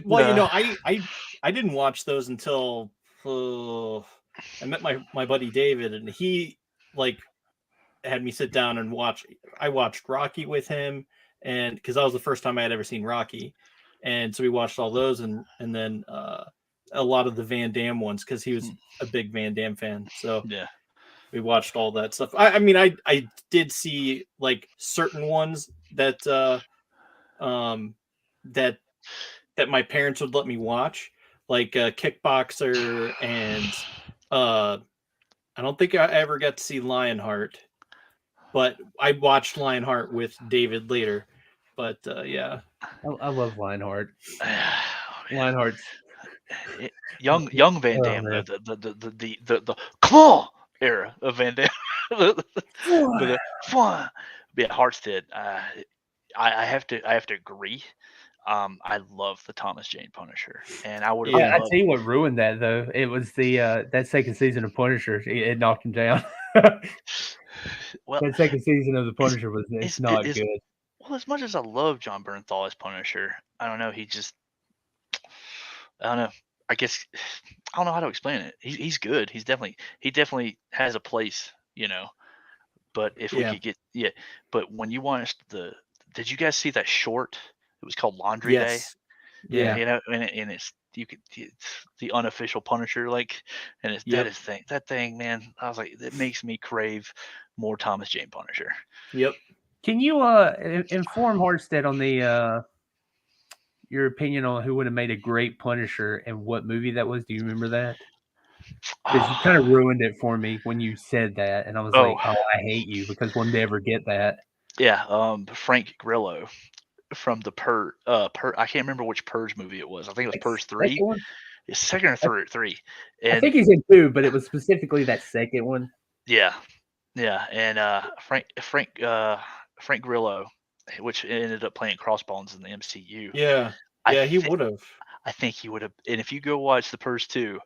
Well, I didn't watch those until I met my buddy David, and he had me sit down and watch. I watched Rocky with him, and because that was the first time I had ever seen Rocky, and so we watched all those, and then a lot of the Van Damme ones because he was a big Van Damme fan. So yeah, we watched all that stuff. I mean, I did see certain ones that that my parents would let me watch, like Kickboxer, and I don't think I ever got to see Lionheart, but I watched Lionheart with David later. But yeah, I love Lionheart. Lionheart's young Van Damme, the claw era of Van Damme. Yeah, Hartstead. I have to agree. I love the Thomas Jane Punisher, and I would. Yeah, I tell you what ruined that though. It was the that second season of Punisher. It knocked him down. Well, that second season of the Punisher was not good. Well, as much as I love John Bernthal as Punisher, I don't know. I don't know. I guess I don't know how to explain it. He's good. He definitely has a place, But if we could get but when you watched did you guys see that short? It was called Laundry Day. Yeah. And it's the unofficial Punisher, and it's that thing, man. I was like, it makes me crave more Thomas Jane Punisher. Yep. Can you inform Hartstead on the your opinion on who would have made a great Punisher and what movie that was? Do you remember that? Because you kind of ruined it for me when you said that, and I was like, "Oh, I hate you," because we'll never get that. Yeah, Frank Grillo from the I can't remember which Purge movie it was. I think it was Purge 3. It's second or 3. And I think he's in 2, but it was specifically that second one. Yeah, and Frank Grillo, which ended up playing Crossbones in the MCU. Yeah, he would have. I think he would have. And if you go watch the Purge 2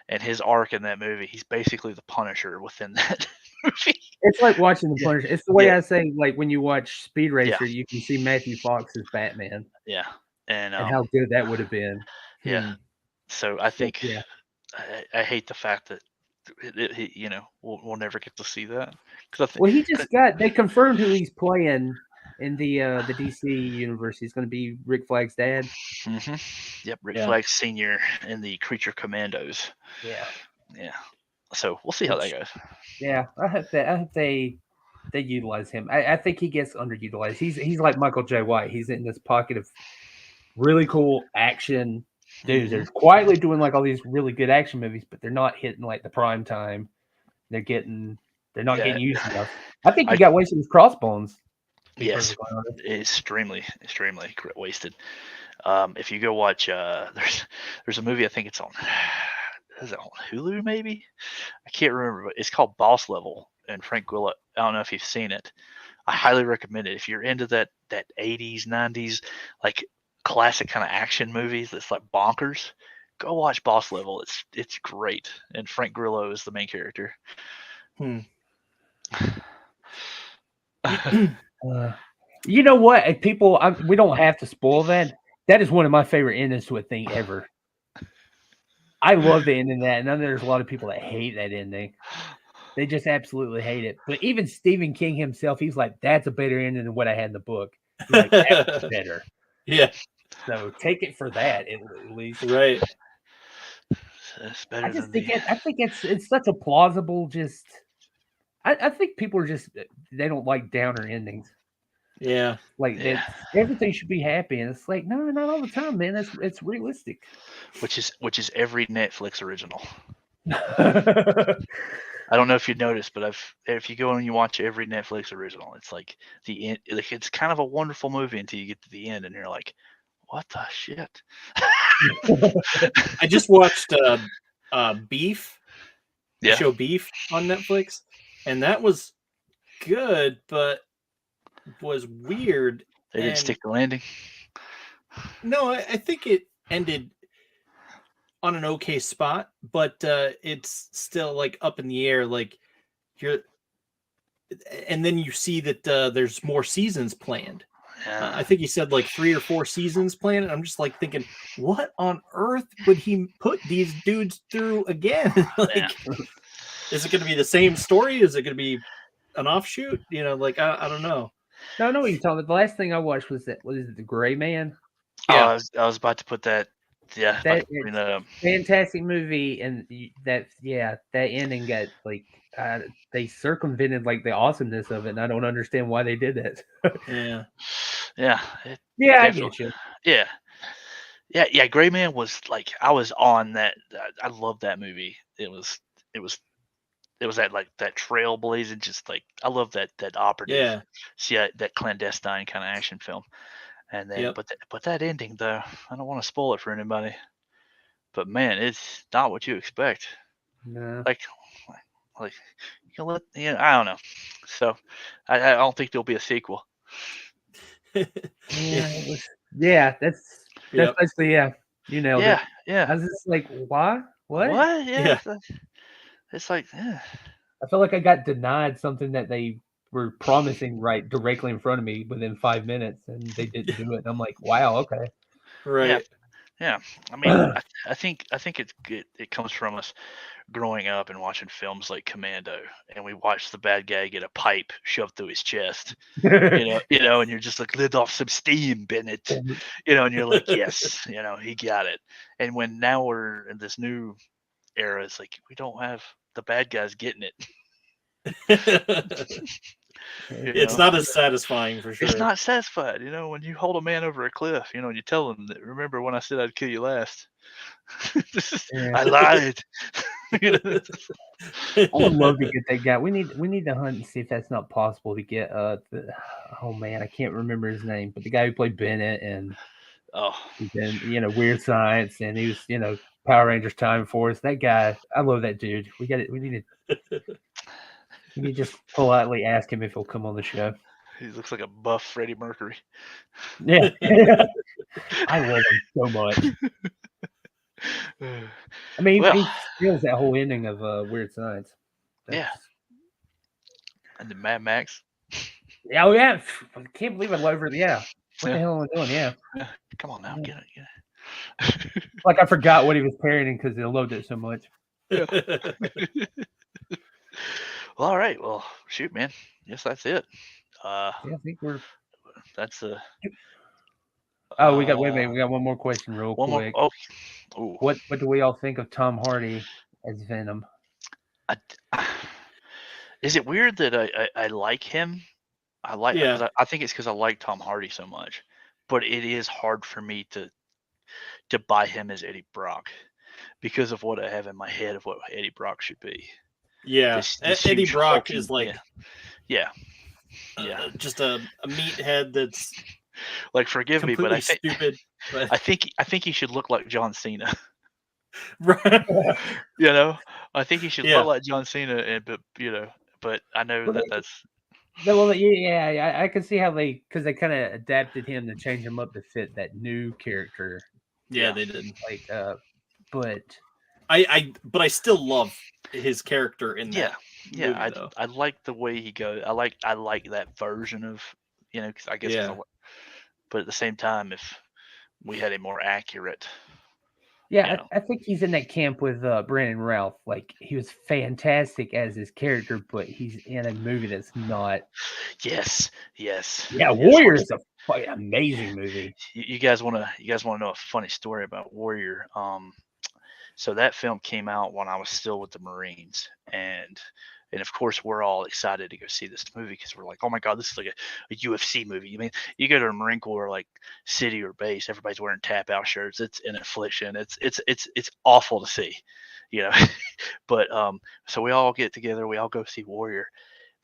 and his arc in that movie, he's basically the Punisher within that movie. It's like watching the Punisher. It's the way I say, like when you watch Speed Racer, you can see Matthew Fox as Batman. Yeah, and how good that would have been. Yeah. So I think I hate the fact that we'll never get to see that. They confirmed who he's playing in the DC universe. He's going to be Rick Flag's dad. Mm-hmm. Yep, Rick Flag Sr. in the Creature Commandos. Yeah. So we'll see how that goes. Yeah, I hope they utilize him. I think he gets underutilized. He's like Michael J. White. He's in this pocket of really cool action dudes. They're quietly doing like all these really good action movies, but they're not hitting like the prime time. They're not getting used enough. I think he got wasted with Crossbones. Yes, extremely wasted. If you go watch, there's a movie, I think it's on. Is it on Hulu? Maybe I can't remember, but it's called Boss Level. And Frank Grillo. I don't know if you've seen it. I highly recommend it if you're into that 80s, 90s like classic kind of action movies that's like bonkers. Go watch Boss Level. It's great, and Frank Grillo is the main character. You know what? People, we don't have to spoil that. That is one of my favorite endings to a thing ever. I love the ending of that, and I know there's a lot of people that hate that ending. They just absolutely hate it. But even Stephen King himself, he's like, "That's a better ending than what I had in the book." He's like, "That's better." Yeah. So take it for that, at least. Right. It's better than I think it's such a plausible. Just, I think people are just they don't like downer endings. Yeah. Like everything should be happy, and it's like no, not all the time, man. It's realistic. Which is every Netflix original. I don't know if you noticed, but if you go and you watch every Netflix original, it's like the end. It's kind of a wonderful movie until you get to the end, and you're like, "What the shit?" I just watched Beef, Yeah. show Beef on Netflix, and that was good, but was weird. They didn't stick the landing. No, I think it ended on an okay spot, but it's still like up in the air. Like and then you see that there's more seasons planned. Yeah. I think he said like 3 or 4 seasons planned. And I'm just like thinking, what on earth would he put these dudes through again? Like, is it going to be the same story? Is it going to be an offshoot? You know, like I don't know. No, I know what you're talking about. The last thing I watched was The Gray Man. Yeah, I was about to put that. Yeah, that fantastic movie, and that ending got like they circumvented like the awesomeness of it, and I don't understand why they did that. I get you. Yeah. Gray Man was like I was on that. I love that movie. It was that like that trailblazing, just like I love that operative. That clandestine kind of action film. And then, but that ending though, I don't want to spoil it for anybody. But man, it's not what you expect. No. Like you let I don't know. So I don't think there'll be a sequel. Yeah, that's basically you nailed it. Yeah. I was just like, why? What? Yeah. It's like, I feel like I got denied something that they were promising right directly in front of me within 5 minutes, and they didn't do it. And I'm like, wow, okay, right, yeah. I mean, I think it comes from us growing up and watching films like Commando, and we watched the bad guy get a pipe shoved through his chest, and you're just like, let off some steam, Bennett, and you're like, yes, he got it. And when now we're in this new era, it's like we don't have the bad guys getting it. It's not as satisfying for sure. It's not satisfied, when you hold a man over a cliff, and you tell him that, remember when I said I'd kill you last? I lied. I would love to get that guy. We need to hunt and see if that's not possible to get oh man, I can't remember his name, but the guy who played Bennett and Weird Science, and he was Power Rangers Time Force. That guy, I love that dude. We need to just politely ask him if he'll come on the show. He looks like a buff Freddie Mercury. Yeah. I love him so much. I mean, he steals that whole ending of Weird Science. And the Mad Max. Oh yeah, I can't believe I love it. Yeah, what the hell am I doing? Yeah, come on now, get it. Like I forgot what he was parodying because I loved it so much. Well, all right. Well, shoot, man. Yes, that's it. I think that's Oh, we got wait a minute. We got one more question, real quick. Ooh. What do we all think of Tom Hardy as Venom? Is it weird that I like him? I think it's because I like Tom Hardy so much, but it is hard for me to buy him as Eddie Brock because of what I have in my head of what Eddie Brock should be. Yeah, this Eddie Brock is like, just a meathead that's like, forgive me, but stupid. I think he should look like John Cena. Right. I think he should look like John Cena, but I know that's. Well, yeah, I can see how because they kind of adapted him to change him up to fit that new character. Yeah, they did. Like, but I still love his character in that. Yeah, I like the way he goes. I like that version of, because I guess. But at the same time, if we had a more accurate. Yeah, I think he's in that camp with Brandon Routh. Like, he was fantastic as his character, but he's in a movie that's not. Yes. Yeah, yes. Warrior is a fucking amazing movie. You guys want to know a funny story about Warrior? So that film came out when I was still with the Marines, and of course we're all excited to go see this movie because we're like, oh my god, this is like a UFC movie. I mean, you go to a Marine Corps like city or base, everybody's wearing tap out shirts. It's an affliction. It's awful to see, you know. But so we all get together, we all go see Warrior,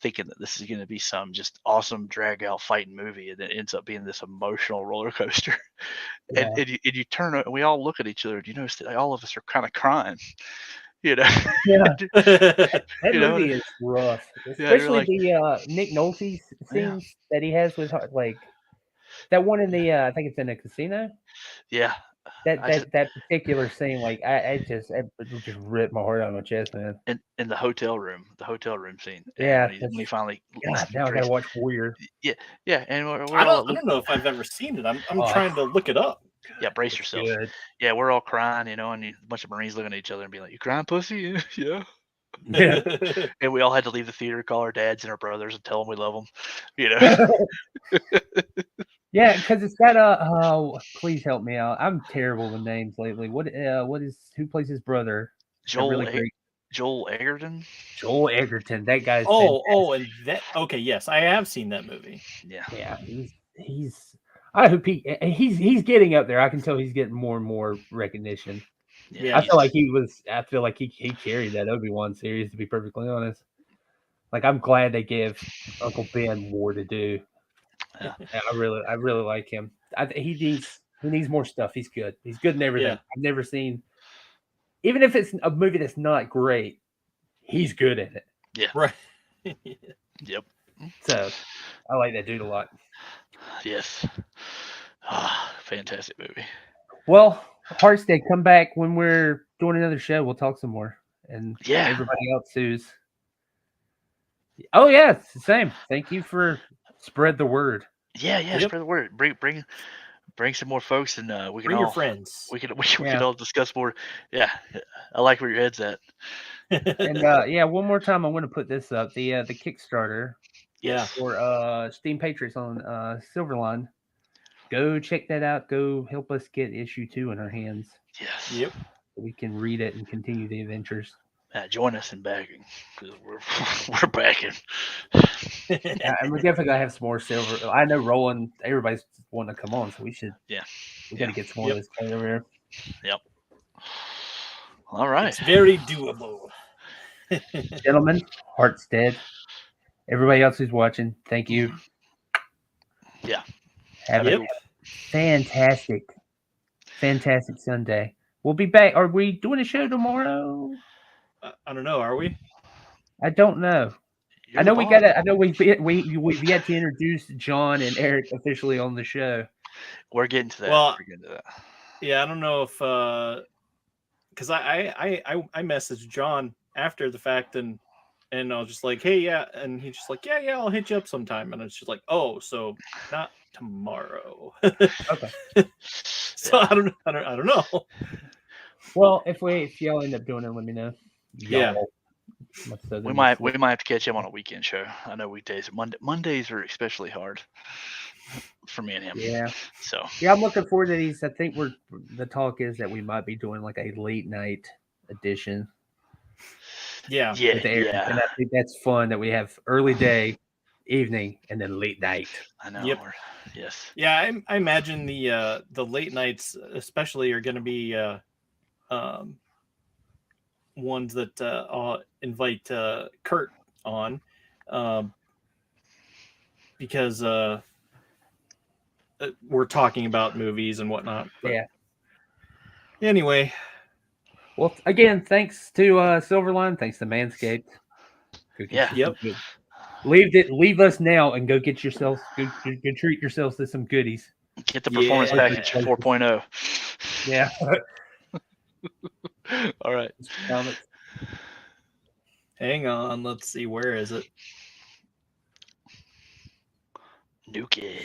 thinking that this is going to be some just awesome drag out fighting movie, and it ends up being this emotional roller coaster. Yeah. And you turn and we all look at each other. Do you notice that all of us are kind of crying? You know, Yeah. That You know, movie is rough, you're especially like- the Nick Nolte scenes that he has with like that one in the I think it's in a casino. yeah. That particular scene, like it just ripped my heart out of my chest, man. In the hotel room scene. And Yeah, when he finally God, now I gotta watch Warrior. Yeah, and we're I all don't know if I've ever seen it. I'm Oh, trying to look it up. yeah, brace yourself. Good. Yeah, we're all crying, and a bunch of Marines looking at each other and being like, "You crying, pussy?" Yeah. Yeah. And we all had to leave the theater, call our dads and our brothers, and tell them we love them. You know. Yeah, because it's got a. Please help me out. I'm terrible with names lately. Who plays his brother? Joel Egerton. Joel Egerton. That guy's. And that. Okay, yes, I have seen that movie. Yeah. He's. I hope he's getting up there. I can tell he's getting more and more recognition. Yeah, I feel like he carried that Obi-Wan series, to be perfectly honest. Like, I'm glad they gave Uncle Ben more to do. Yeah. I really like him. He needs more stuff. He's good. He's good in everything. Yeah. I've never seen, even if it's a movie that's not great, he's good in it. Yeah. Right. Yep. So I like that dude a lot. Yes. Fantastic movie. Well, Harstead, come back when we're doing another show. We'll talk some more. And Yeah. everybody else who's. Oh yeah, it's the same. Thank you for spread the word. Yeah. Spread the word. Bring some more folks, and we can Bring all your friends. We can all discuss more. Yeah, I like where your head's at. And one more time, I'm going to put this up. The Kickstarter. Yeah. For Steam Patriots on Silverline. Go check that out. Go help us get issue 2 in our hands. Yes. Yep. So we can read it and continue the adventures. Join us in backing, because we're backing. And we're definitely gonna have some more silver. I know Roland. Everybody's wanting to come on, so we should. Yeah. We got to get some more of this guy over here. Yep. All right. It's very doable. Gentlemen, heart's dead. Everybody else who's watching, thank you. Yeah. Have a fantastic Sunday. We'll be back. Are we doing a show tomorrow? I don't know. Are we? I don't know. I know we've yet to introduce John and Eric officially on the show. We're getting to that. Well, we're getting to that. Yeah, I don't know if because I messaged John after the fact and I was just like, hey, yeah, and he's just like, yeah, I'll hit you up sometime, and it's just like, oh, so not tomorrow. Okay. So I don't know. Well, if y'all end up doing it, let me know. Yeah. We might have to catch him on a weekend show. I know weekdays. Mondays are especially hard for me and him. Yeah. So yeah, I'm looking forward to these. I think the talk is that we might be doing like a late night edition. Yeah. And I think that's fun that we have early day, evening, and then late night. I know. Yep. Yes. Yeah, I imagine the late nights especially are going to be ones that I'll invite Kurt on because we're talking about movies and whatnot. But yeah. Anyway. Well, again, thanks to Silverline. Thanks to Manscaped. Yeah. Yep. Leave us now and go get yourselves. Go treat yourselves to some goodies. Get the performance package 4.0. Yeah. All right. Hang on. Let's see. Where is it? Nuke it.